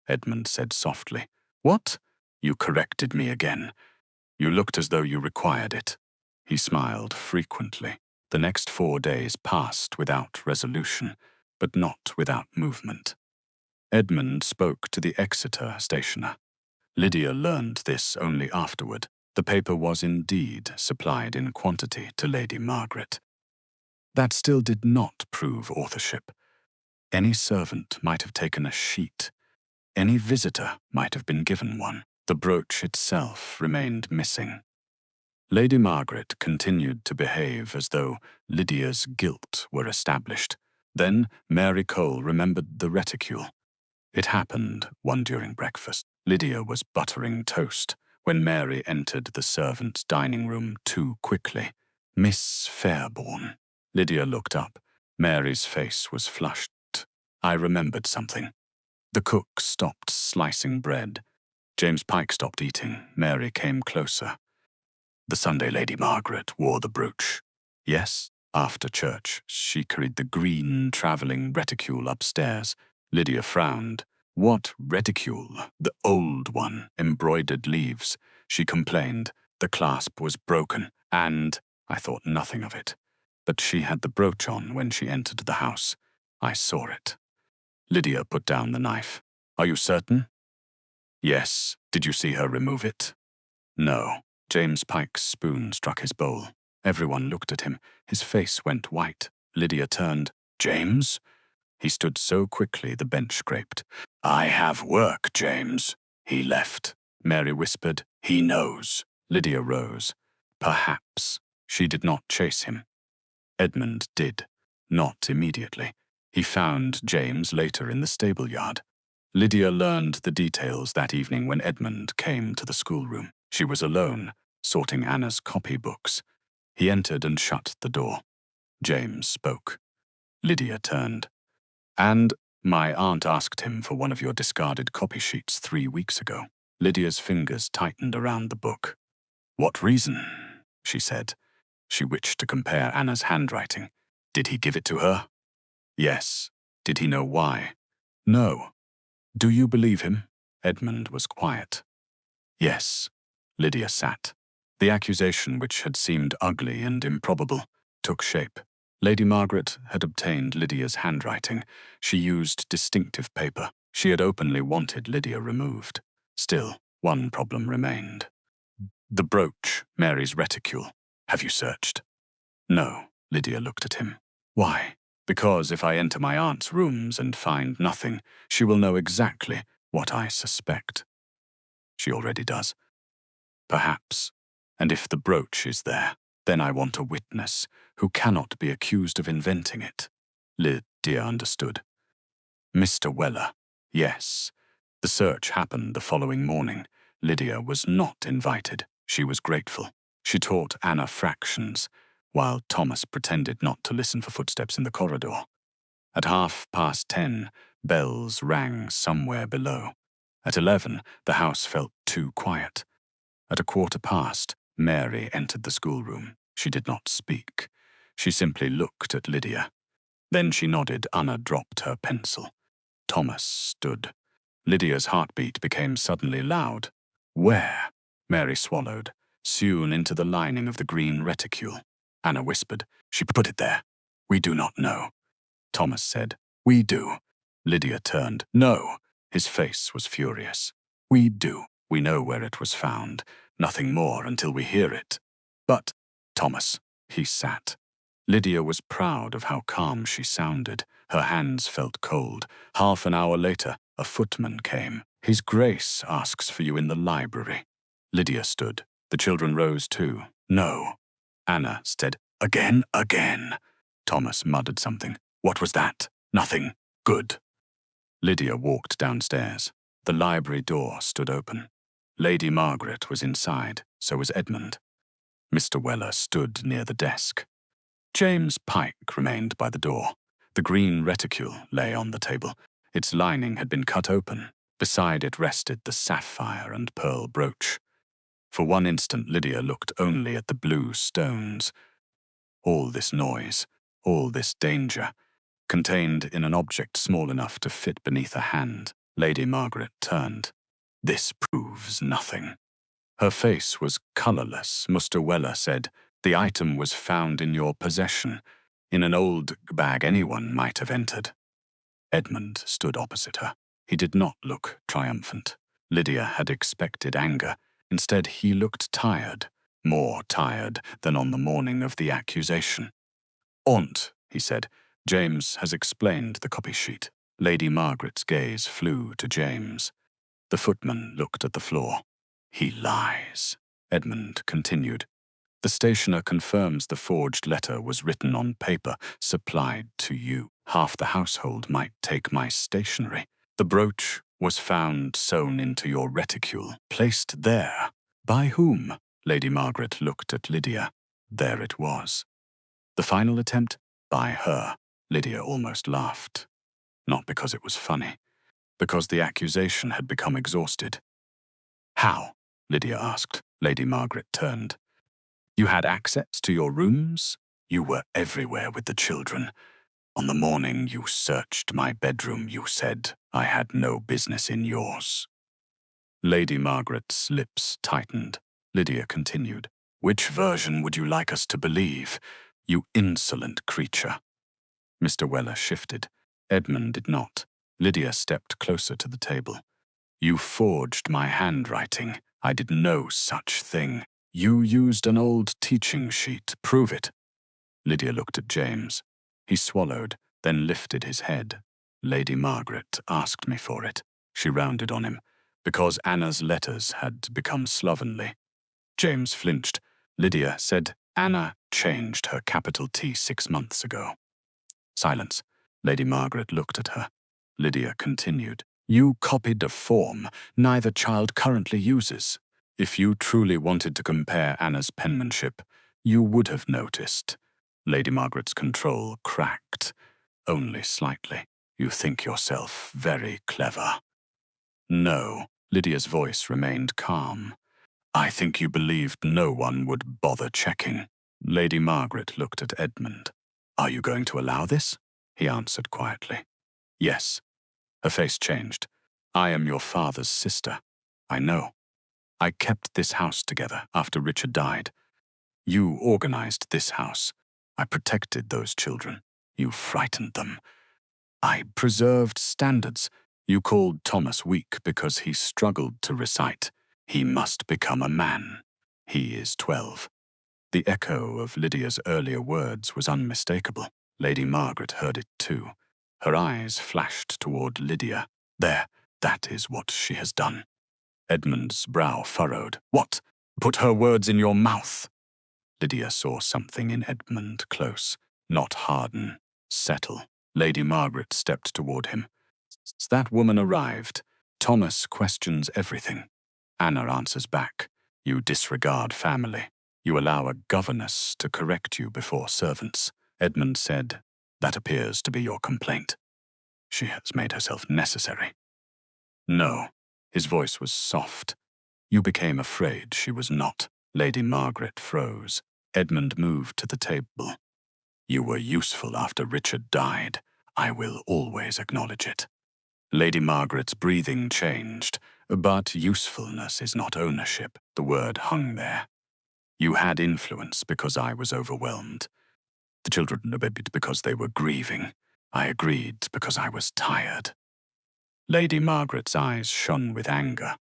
Edmund said softly. "What?" "You corrected me again. You looked as though you required it." He smiled frequently. The next 4 days passed without resolution, but not without movement. Edmund spoke to the Exeter stationer. Lydia learned this only afterward. The paper was indeed supplied in quantity to Lady Margaret. That still did not prove authorship. Any servant might have taken a sheet. Any visitor might have been given one. The brooch itself remained missing. Lady Margaret continued to behave as though Lydia's guilt were established. Then Mary Cole remembered the reticule. It happened one during breakfast. Lydia was buttering toast when Mary entered the servants' dining room too quickly. "Miss Fairbourne." Lydia looked up. Mary's face was flushed. I remembered something. The cook stopped slicing bread. James Pike stopped eating. Mary came closer. "The Sunday Lady Margaret wore the brooch." "Yes." After church, she carried the green travelling reticule upstairs. Lydia frowned. "What reticule?" "The old one, embroidered leaves." She complained. "The clasp was broken, and—" I thought nothing of it. But she had the brooch on when she entered the house. I saw it. Lydia put down the knife. "Are you certain?" "Yes." "Did you see her remove it?" "No." James Pike's spoon struck his bowl. Everyone looked at him. His face went white. Lydia turned. "James?" He stood so quickly the bench scraped. "I have work, James." He left. Mary whispered, "He knows." Lydia rose. "Perhaps." She did not chase him. Edmund did. Not immediately. He found James later in the stable yard. Lydia learned the details that evening when Edmund came to the schoolroom. She was alone, sorting Anna's copybooks. He entered and shut the door. James spoke. Lydia turned. "And my aunt asked him for one of your discarded copy sheets 3 weeks ago." Lydia's fingers tightened around the book. "What reason?" she said. She wished to compare Anna's handwriting. "Did he give it to her?" "Yes." "Did he know why?" "No." "Do you believe him?" Edmund was quiet. "Yes." Lydia sat. The accusation, which had seemed ugly and improbable, took shape. Lady Margaret had obtained Lydia's handwriting. She used distinctive paper. She had openly wanted Lydia removed. Still, one problem remained. "The brooch, Mary's reticule. Have you searched?" "No." Lydia looked at him. "Why?" Because if I enter my aunt's rooms and find nothing, she will know exactly what I suspect. She already does. Perhaps. And if the brooch is there, then I want a witness who cannot be accused of inventing it. Lydia understood. Mr. Weller. Yes. The search happened the following morning. Lydia was not invited. She was grateful. She taught Anna fractions, while Thomas pretended not to listen for footsteps in the corridor. At 10:30, bells rang somewhere below. At 11, the house felt too quiet. At 15:15, Mary entered the schoolroom. She did not speak. She simply looked at Lydia. Then she nodded. Anna dropped her pencil. Thomas stood. Lydia's heartbeat became suddenly loud. Where? Mary swallowed, sewn into the lining of the green reticule. Anna whispered, She put it there. We do not know. Thomas said, We do. Lydia turned. No. His face was furious. We do. We know where it was found. Nothing more until we hear it. But, Thomas, he sat. Lydia was proud of how calm she sounded. Her hands felt cold. Half an hour later, a footman came. His Grace asks for you in the library. Lydia stood. The children rose too. No. Anna said, Again. Thomas muttered something. What was that? Nothing. Good. Lydia walked downstairs. The library door stood open. Lady Margaret was inside, so was Edmund. Mr. Weller stood near the desk. James Pike remained by the door. The green reticule lay on the table. Its lining had been cut open. Beside it rested the sapphire and pearl brooch. For one instant Lydia looked only at the blue stones. All this noise, all this danger, contained in an object small enough to fit beneath a hand. Lady Margaret turned. This proves nothing. Her face was colourless. Mr. Weller said, The item was found in your possession, in an old bag anyone might have entered. Edmund stood opposite her. He did not look triumphant. Lydia had expected anger. Instead, he looked tired, more tired than on the morning of the accusation. Aunt, he said, James has explained the copy sheet. Lady Margaret's gaze flew to James. The footman looked at the floor. He lies, Edmund continued. The stationer confirms the forged letter was written on paper supplied to you. Half the household might take my stationery. The brooch was found sewn into your reticule, placed there. By whom? Lady Margaret looked at Lydia. There it was. The final attempt? By her. Lydia almost laughed. Not because it was funny, because the accusation had become exhausted. How? Lydia asked. Lady Margaret turned. You had access to your rooms? You were everywhere with the children. On the morning you searched my bedroom, you said I had no business in yours. Lady Margaret's lips tightened. Lydia continued. Which version would you like us to believe, you insolent creature? Mr. Weller shifted. Edmund did not. Lydia stepped closer to the table. You forged my handwriting. I did no such thing. You used an old teaching sheet. Prove it. Lydia looked at James. He swallowed, then lifted his head. Lady Margaret asked me for it. She rounded on him, because Anna's letters had become slovenly. James flinched. Lydia said, Anna changed her capital T 6 months ago. Silence. Lady Margaret looked at her. Lydia continued. You copied a form neither child currently uses. If you truly wanted to compare Anna's penmanship, you would have noticed. Lady Margaret's control cracked. Only slightly. You think yourself very clever. No, Lydia's voice remained calm. I think you believed no one would bother checking. Lady Margaret looked at Edmund. Are you going to allow this? He answered quietly. Yes. Her face changed. I am your father's sister. I know. I kept this house together after Richard died. You organized this house. I protected those children. You frightened them. I preserved standards. You called Thomas weak because he struggled to recite. He must become a man. He is 12. The echo of Lydia's earlier words was unmistakable. Lady Margaret heard it too. Her eyes flashed toward Lydia. There, that is what she has done. Edmund's brow furrowed. What? Put her words in your mouth. Lydia saw something in Edmund close. Not harden, settle. Lady Margaret stepped toward him. That woman arrived. Thomas questions everything. Anna answers back. You disregard family. You allow a governess to correct you before servants. Edmund said, that appears to be your complaint. She has made herself necessary. No. His voice was soft. You became afraid she was not. Lady Margaret froze. Edmund moved to the table. You were useful after Richard died. I will always acknowledge it. Lady Margaret's breathing changed, but usefulness is not ownership. The word hung there. You had influence because I was overwhelmed. The children obeyed because they were grieving. I agreed because I was tired. Lady Margaret's eyes shone with anger.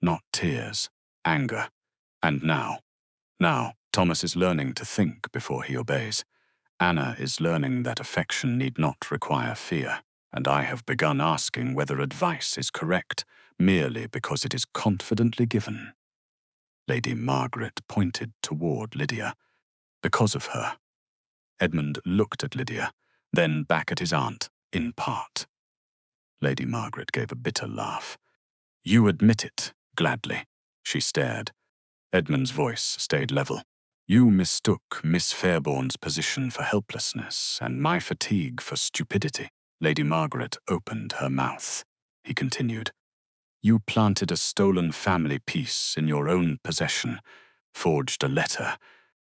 Not tears, anger. And now, Thomas is learning to think before he obeys. Anna is learning that affection need not require fear, and I have begun asking whether advice is correct merely because it is confidently given. Lady Margaret pointed toward Lydia. Because of her. Edmund looked at Lydia, then back at his aunt, in part. Lady Margaret gave a bitter laugh. You admit it, gladly. She stared. Edmund's voice stayed level. You mistook Miss Fairbourne's position for helplessness and my fatigue for stupidity. Lady Margaret opened her mouth. He continued. You planted a stolen family piece in your own possession, forged a letter,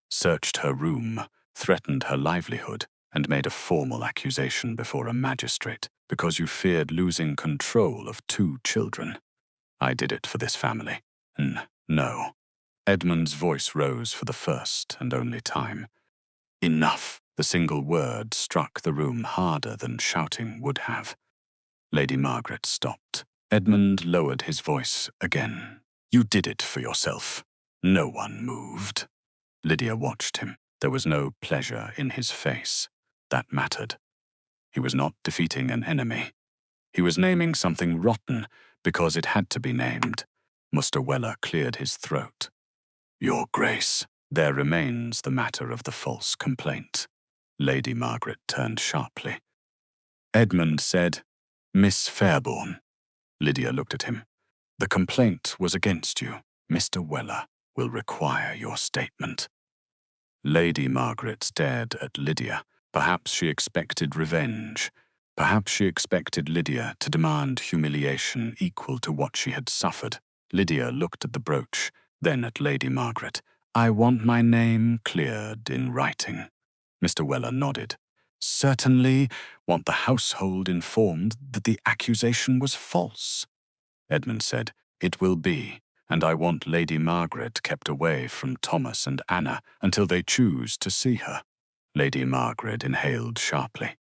searched her room, threatened her livelihood, and made a formal accusation before a magistrate because you feared losing control of 2 children. I did it for this family. No. Edmund's voice rose for the first and only time. Enough. The single word struck the room harder than shouting would have. Lady Margaret stopped. Edmund lowered his voice again. You did it for yourself. No one moved. Lydia watched him. There was no pleasure in his face. That mattered. He was not defeating an enemy. He was naming something rotten because it had to be named. Mr. Weller cleared his throat. Your Grace, there remains the matter of the false complaint. Lady Margaret turned sharply. Edmund said, Miss Fairbourne. Lydia looked at him. The complaint was against you. Mr. Weller will require your statement. Lady Margaret stared at Lydia. Perhaps she expected revenge. Perhaps she expected Lydia to demand humiliation equal to what she had suffered. Lydia looked at the brooch, then at Lady Margaret. I want my name cleared in writing. Mr. Weller nodded. Certainly want the household informed that the accusation was false. Edmund said, It will be, and I want Lady Margaret kept away from Thomas and Anna until they choose to see her. Lady Margaret inhaled sharply.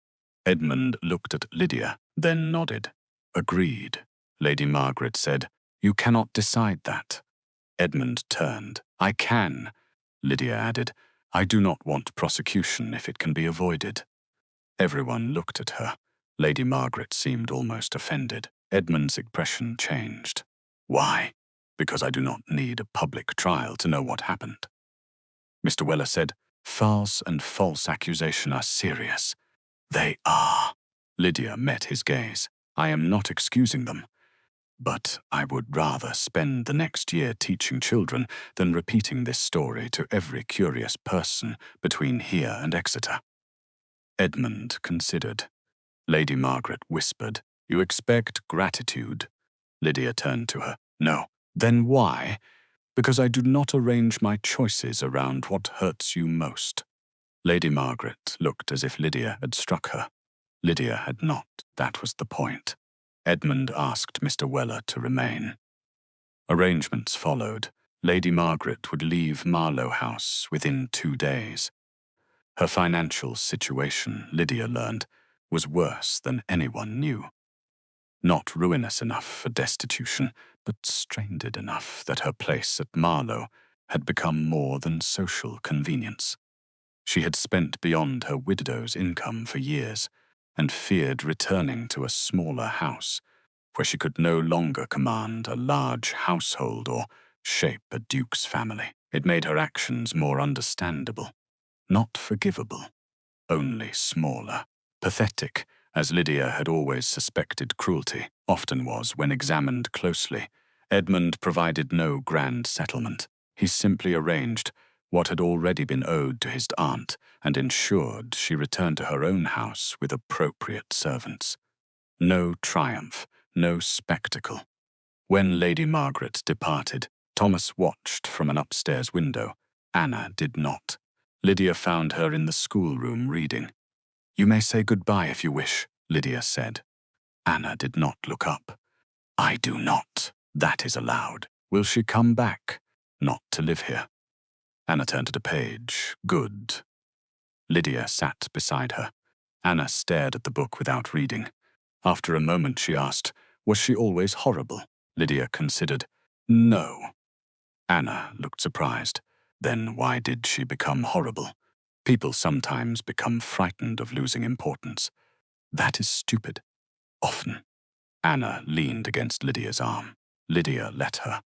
Edmund looked at Lydia, then nodded. Agreed. Lady Margaret said, You cannot decide that. Edmund turned. I can. Lydia added, I do not want prosecution if it can be avoided. Everyone looked at her. Lady Margaret seemed almost offended. Edmund's expression changed. Why? Because I do not need a public trial to know what happened. Mr. Weller said, Farce and false accusation are serious. They are. Lydia met his gaze. I am not excusing them. But I would rather spend the next year teaching children than repeating this story to every curious person between here and Exeter. Edmund considered. Lady Margaret whispered, You expect gratitude. Lydia turned to her. No. Then why? Because I do not arrange my choices around what hurts you most. Lady Margaret looked as if Lydia had struck her. Lydia had not. That was the point. Edmund asked Mr. Weller to remain. Arrangements followed. Lady Margaret would leave Marlow House within 2 days. Her financial situation, Lydia learned, was worse than anyone knew. Not ruinous enough for destitution, but stranded enough that her place at Marlow had become more than social convenience. She had spent beyond her widow's income for years, and feared returning to a smaller house, where she could no longer command a large household or shape a duke's family. It made her actions more understandable, not forgivable, only smaller. Pathetic, as Lydia had always suspected cruelty often was when examined closely, Edmund provided no grand settlement. He simply arranged what had already been owed to his aunt and ensured she returned to her own house with appropriate servants. No triumph, no spectacle. When Lady Margaret departed, Thomas watched from an upstairs window. Anna did not. Lydia found her in the schoolroom reading. "You may say goodbye if you wish," Lydia said. Anna did not look up. "I do not. That is allowed. Will she come back? Not to live here." Anna turned to the page. Good. Lydia sat beside her. Anna stared at the book without reading. After a moment she asked, "Was she always horrible?" Lydia considered. "No." Anna looked surprised. Then why did she become horrible? People sometimes become frightened of losing importance. That is stupid. Often. Anna leaned against Lydia's arm. Lydia let her.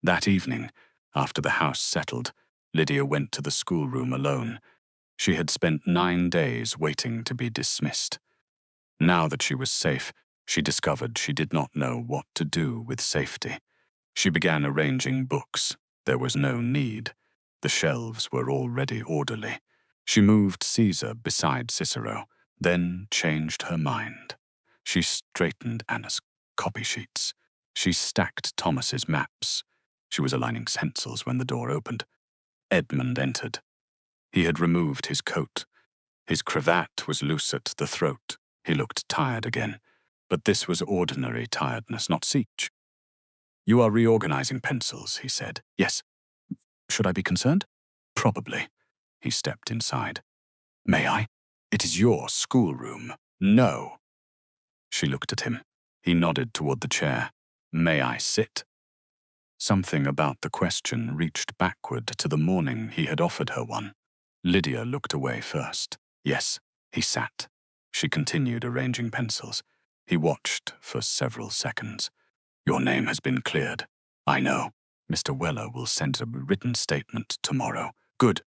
That evening, after the house settled, Lydia went to the schoolroom alone. She had spent 9 days waiting to be dismissed. Now that she was safe, she discovered she did not know what to do with safety. She began arranging books. There was no need. The shelves were already orderly. She moved Caesar beside Cicero, then changed her mind. She straightened Anna's copy sheets. She stacked Thomas's maps. She was aligning stencils when the door opened. Edmund entered. He had removed his coat. His cravat was loose at the throat. He looked tired again. But this was ordinary tiredness, not siege. "You are reorganizing pencils," he said. "Yes." "Should I be concerned?" "Probably." He stepped inside. "May I?" "It is your schoolroom." "No." She looked at him. He nodded toward the chair. "May I sit?" Something about the question reached backward to the morning he had offered her one. Lydia looked away first. "Yes." He sat. She continued arranging pencils. He watched for several seconds. "Your name has been cleared." "I know. Mr. Weller will send a written statement tomorrow." "Good."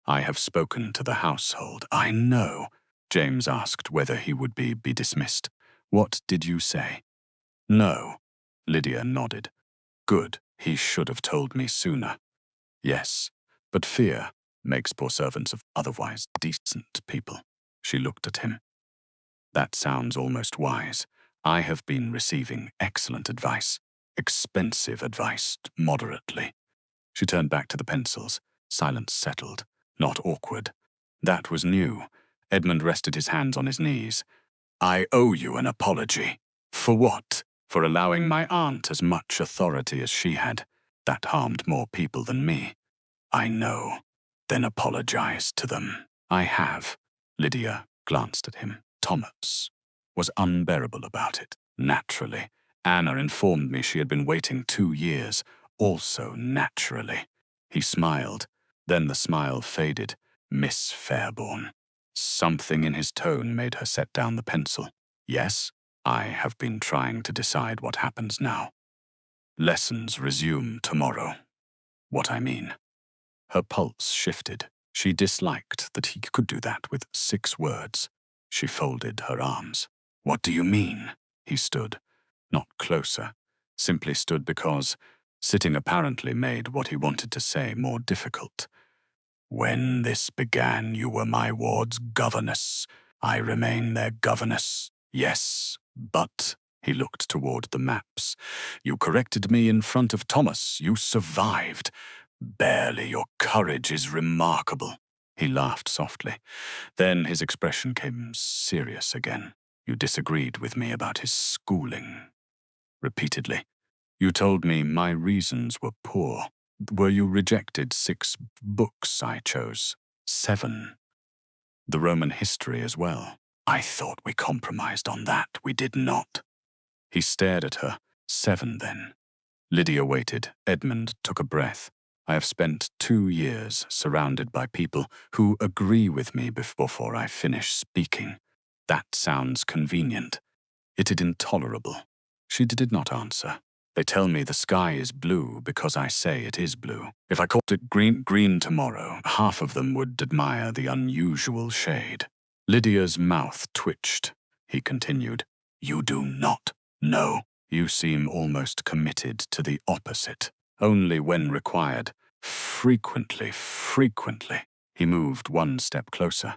"I have spoken to the household." "I know." James asked whether he would be dismissed. "What did you say?" "No." Lydia nodded. "Good. He should have told me sooner." "Yes, but fear makes poor servants of otherwise decent people." She looked at him. "That sounds almost wise. I have been receiving excellent advice. Expensive advice, moderately." She turned back to the pencils. Silence settled, not awkward. That was new. Edmund rested his hands on his knees. "I owe you an apology." "For what?" "For allowing my aunt as much authority as she had. That harmed more people than me." "I know." "Then apologize to them." "I have." Lydia glanced at him. Thomas was unbearable about it. Naturally. Anna informed me she had been waiting 2 years. Also naturally. He smiled. Then the smile faded. "Miss Fairbourne." Something in his tone made her set down the pencil. "Yes, I have been trying to decide what happens now. Lessons resume tomorrow." "What I mean?" Her pulse shifted. She disliked that he could do that with 6 words. She folded her arms. "What do you mean?" He stood. Not closer. Simply stood because sitting apparently made what he wanted to say more difficult. "When this began, you were my ward's governess. I remain their governess. Yes, but..." He looked toward the maps. "You corrected me in front of Thomas. You survived. Barely. Your courage is remarkable." He laughed softly. Then his expression came serious again. "You disagreed with me about his schooling." Repeatedly. "You told me my reasons were poor. Were you rejected 6 books I chose? 7. The Roman history as well." "I thought we compromised on that. We did not." He stared at her. 7 then." Lydia waited. Edmund took a breath. I have spent 2 years surrounded by people who agree with me before I finish speaking. That sounds convenient. It is intolerable. She did not answer. They tell me the sky is blue because I say it is blue. If I called it green tomorrow, half of them would admire the unusual shade. Lydia's mouth twitched. He continued, "You do not know. You seem almost committed to the opposite. Only when required. Frequently. He moved 1 step closer.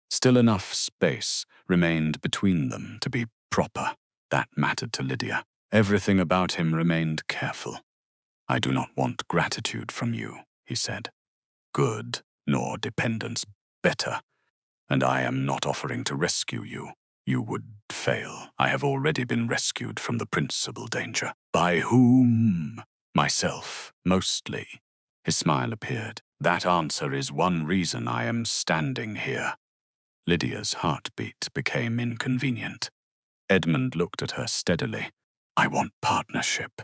Still enough space remained between them to be proper. That mattered to Lydia. Everything about him remained careful. "I do not want gratitude from you," he said. "Good, nor dependence. Better. And I am not offering to rescue you. You would fail. I have already been rescued from the principal danger." "By whom?" "Myself, mostly." His smile appeared. "That answer is one reason I am standing here." Lydia's heartbeat became inconvenient. Edmund looked at her steadily. "I want partnership."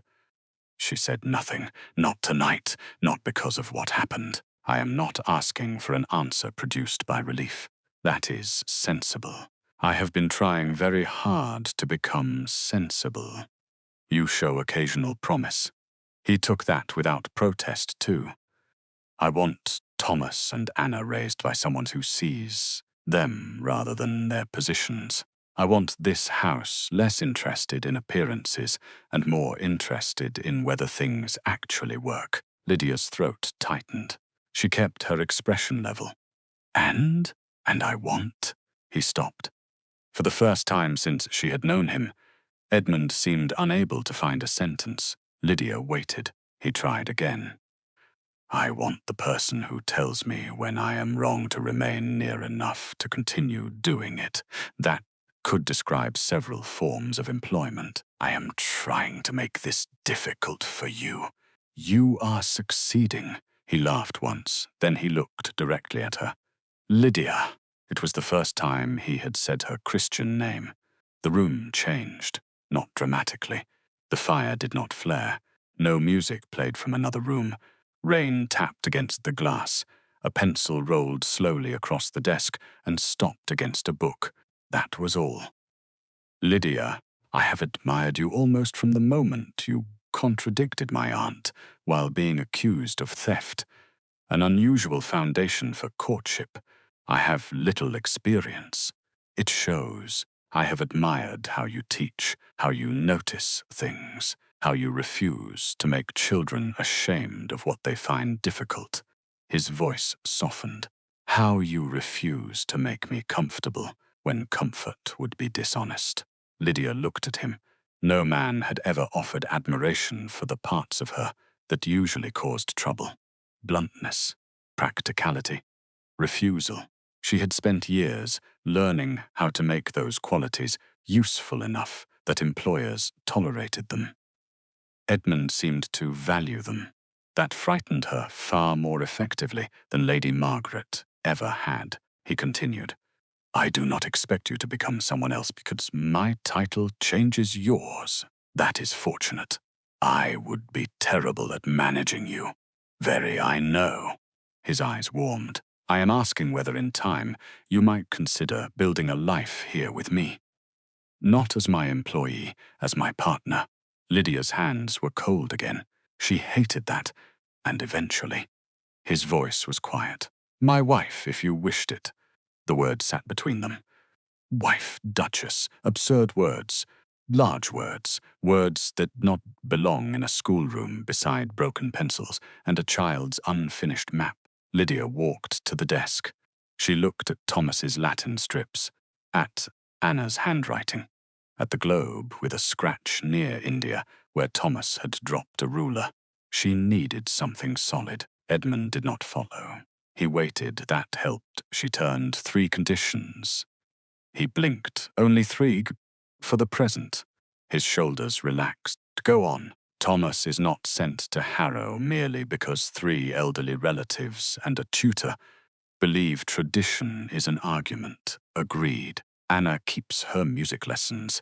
She said nothing. "Not tonight, not because of what happened. I am not asking for an answer produced by relief. That is sensible. I have been trying very hard to become sensible. You show occasional promise." He took that without protest, too. "I want Thomas and Anna raised by someone who sees them rather than their positions. I want this house less interested in appearances and more interested in whether things actually work." Lydia's throat tightened. She kept her expression level. And I want..." He stopped. For the first time since she had known him, Edmund seemed unable to find a sentence. Lydia waited. He tried again. "I want the person who tells me when I am wrong to remain near enough to continue doing it. That could describe several forms of employment. I am trying to make this difficult for you." "You are succeeding." He laughed once, then he looked directly at her. "Lydia." It was the first time he had said her Christian name. The room changed, not dramatically. The fire did not flare. No music played from another room. Rain tapped against the glass. A pencil rolled slowly across the desk and stopped against a book. That was all. "Lydia, I have admired you almost from the moment you contradicted my aunt while being accused of theft. An unusual foundation for courtship. I have little experience. It shows. I have admired how you teach, how you notice things, how you refuse to make children ashamed of what they find difficult." His voice softened. "How you refuse to make me comfortable when comfort would be dishonest." Lydia looked at him. No man had ever offered admiration for the parts of her that usually caused trouble. Bluntness, practicality, refusal. She had spent years learning how to make those qualities useful enough that employers tolerated them. Edmund seemed to value them. That frightened her far more effectively than Lady Margaret ever had. He continued, "I do not expect you to become someone else because my title changes yours. That is fortunate. I would be terrible at managing you." "Very, I know." His eyes warmed. "I am asking whether in time you might consider building a life here with me. Not as my employee, as my partner." Lydia's hands were cold again. She hated that, and eventually. His voice was quiet. "My wife, if you wished it." The word sat between them. Wife, Duchess, absurd words. Large words, words that not belong in a schoolroom beside broken pencils and a child's unfinished map. Lydia walked to the desk. She looked at Thomas's Latin strips, at Anna's handwriting, at the globe with a scratch near India where Thomas had dropped a ruler. She needed something solid. Edmund did not follow. He waited. That helped. She turned 3 conditions. He blinked. "Only 3? For the present." His shoulders relaxed. "Go on." "Thomas is not sent to Harrow merely because 3 elderly relatives and a tutor believe tradition is an argument." Agreed. "Anna keeps her music lessons,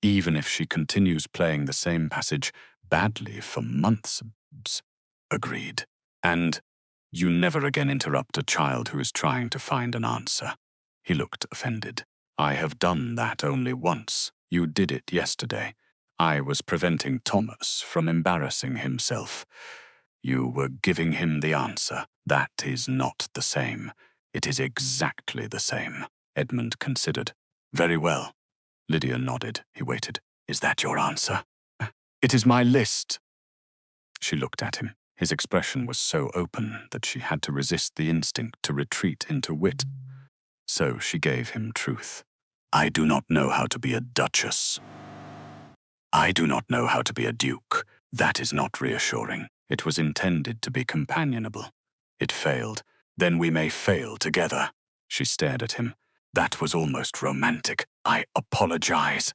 even if she continues playing the same passage badly for months." Agreed. And you never again interrupt a child who is trying to find an answer. He looked offended. I have done that only once. You did it yesterday. I was preventing Thomas from embarrassing himself. You were giving him the answer. That is not the same. It is exactly the same. Edmund considered. Very well. Lydia nodded. He waited. Is that your answer? It is my list. She looked at him. His expression was so open that she had to resist the instinct to retreat into wit. So she gave him truth. I do not know how to be a duchess. I do not know how to be a duke. That is not reassuring. It was intended to be companionable. It failed. Then we may fail together. She stared at him. That was almost romantic. I apologize.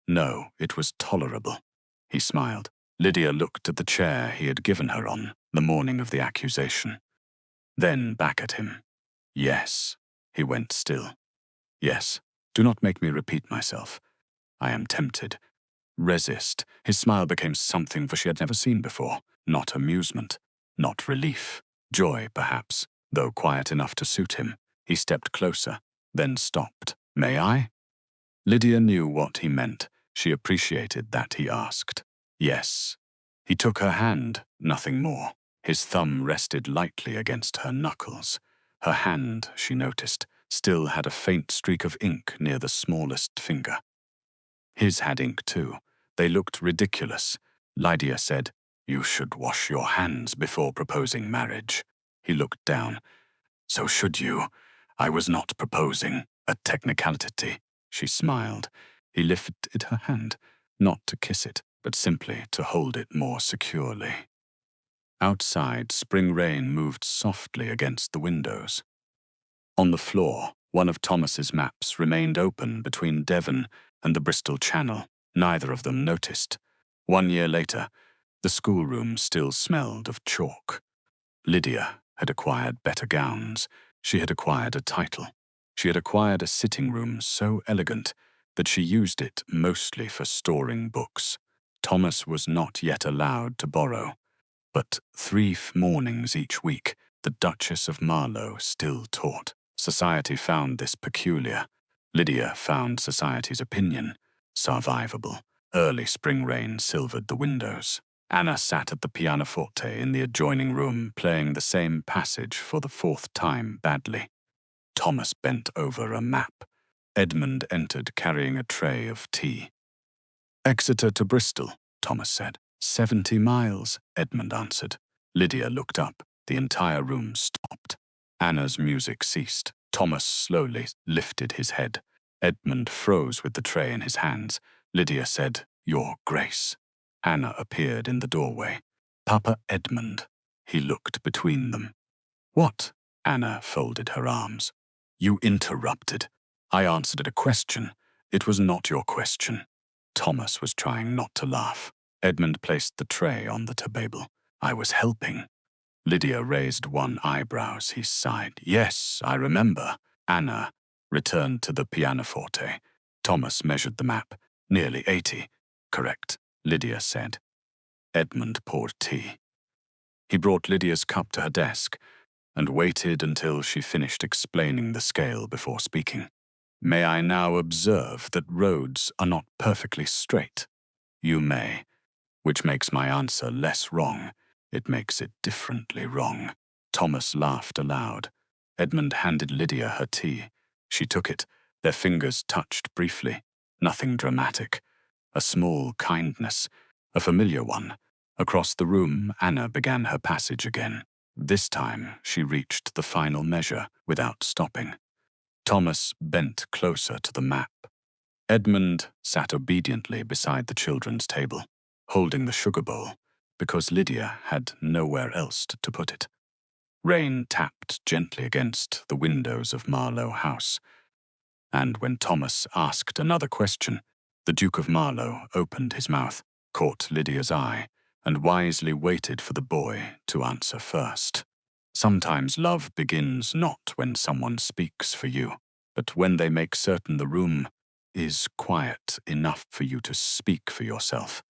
No, it was tolerable. He smiled. Lydia looked at the chair he had given her on the morning of the accusation. Then back at him. Yes. He went still. Yes. Do not make me repeat myself. I am tempted. Resist. His smile became something for she had never seen before. Not amusement. Not relief. Joy, perhaps, though quiet enough to suit him. He stepped closer, then stopped. May I? Lydia knew what he meant. She appreciated that he asked. Yes. He took her hand, nothing more. His thumb rested lightly against her knuckles. Her hand, she noticed, still had a faint streak of ink near the smallest finger. His had ink too. They looked ridiculous. Lydia said, You should wash your hands before proposing marriage. He looked down. So should you. I was not proposing. A technicality. She smiled. He lifted her hand, not to kiss it, but simply to hold it more securely. Outside, spring rain moved softly against the windows. On the floor, one of Thomas's maps remained open between Devon and the Bristol Channel. Neither of them noticed. 1 year later, the schoolroom still smelled of chalk. Lydia had acquired better gowns. She had acquired a title. She had acquired a sitting room so elegant that she used it mostly for storing books. Thomas was not yet allowed to borrow, but 3 mornings each week the Duchess of Marlow still taught. Society found this peculiar. Lydia found society's opinion survivable. Early spring rain silvered the windows. Anna sat at the pianoforte in the adjoining room, playing the same passage for the 4th time badly. Thomas bent over a map. Edmund entered carrying a tray of tea. Exeter to Bristol, Thomas said. 70 miles, Edmund answered. Lydia looked up. The entire room stopped. Anna's music ceased. Thomas slowly lifted his head. Edmund froze with the tray in his hands. Lydia said, Your Grace. Anna appeared in the doorway. Papa Edmund. He looked between them. What? Anna folded her arms. You interrupted. I answered a question. It was not your question. Thomas was trying not to laugh. Edmund placed the tray on the table. I was helping. Lydia raised one eyebrow. He sighed. Yes, I remember. Anna returned to the pianoforte. Thomas measured the map. Nearly 80. Correct, Lydia said. Edmund poured tea. He brought Lydia's cup to her desk and waited until she finished explaining the scale before speaking. May I now observe that roads are not perfectly straight? You may, which makes my answer less wrong. It makes it differently wrong. Thomas laughed aloud. Edmund handed Lydia her tea. She took it. Their fingers touched briefly. Nothing dramatic. A small kindness. A familiar one. Across the room, Anna began her passage again. This time, she reached the final measure without stopping. Thomas bent closer to the map. Edmund sat obediently beside the children's table, holding the sugar bowl, because Lydia had nowhere else to put it. Rain tapped gently against the windows of Marlow House, and when Thomas asked another question, the Duke of Marlow opened his mouth, caught Lydia's eye, and wisely waited for the boy to answer first. Sometimes love begins not when someone speaks for you, but when they make certain the room is quiet enough for you to speak for yourself.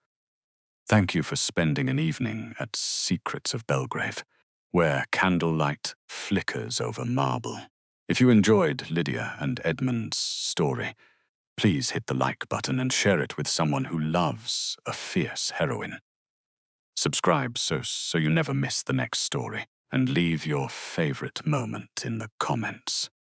Thank you for spending an evening at Secrets of Belgrave. where candlelight flickers over marble. If you enjoyed Lydia and Edmund's story, please hit the like button and share it with someone who loves a fierce heroine. Subscribe so you never miss the next story, and leave your favorite moment in the comments.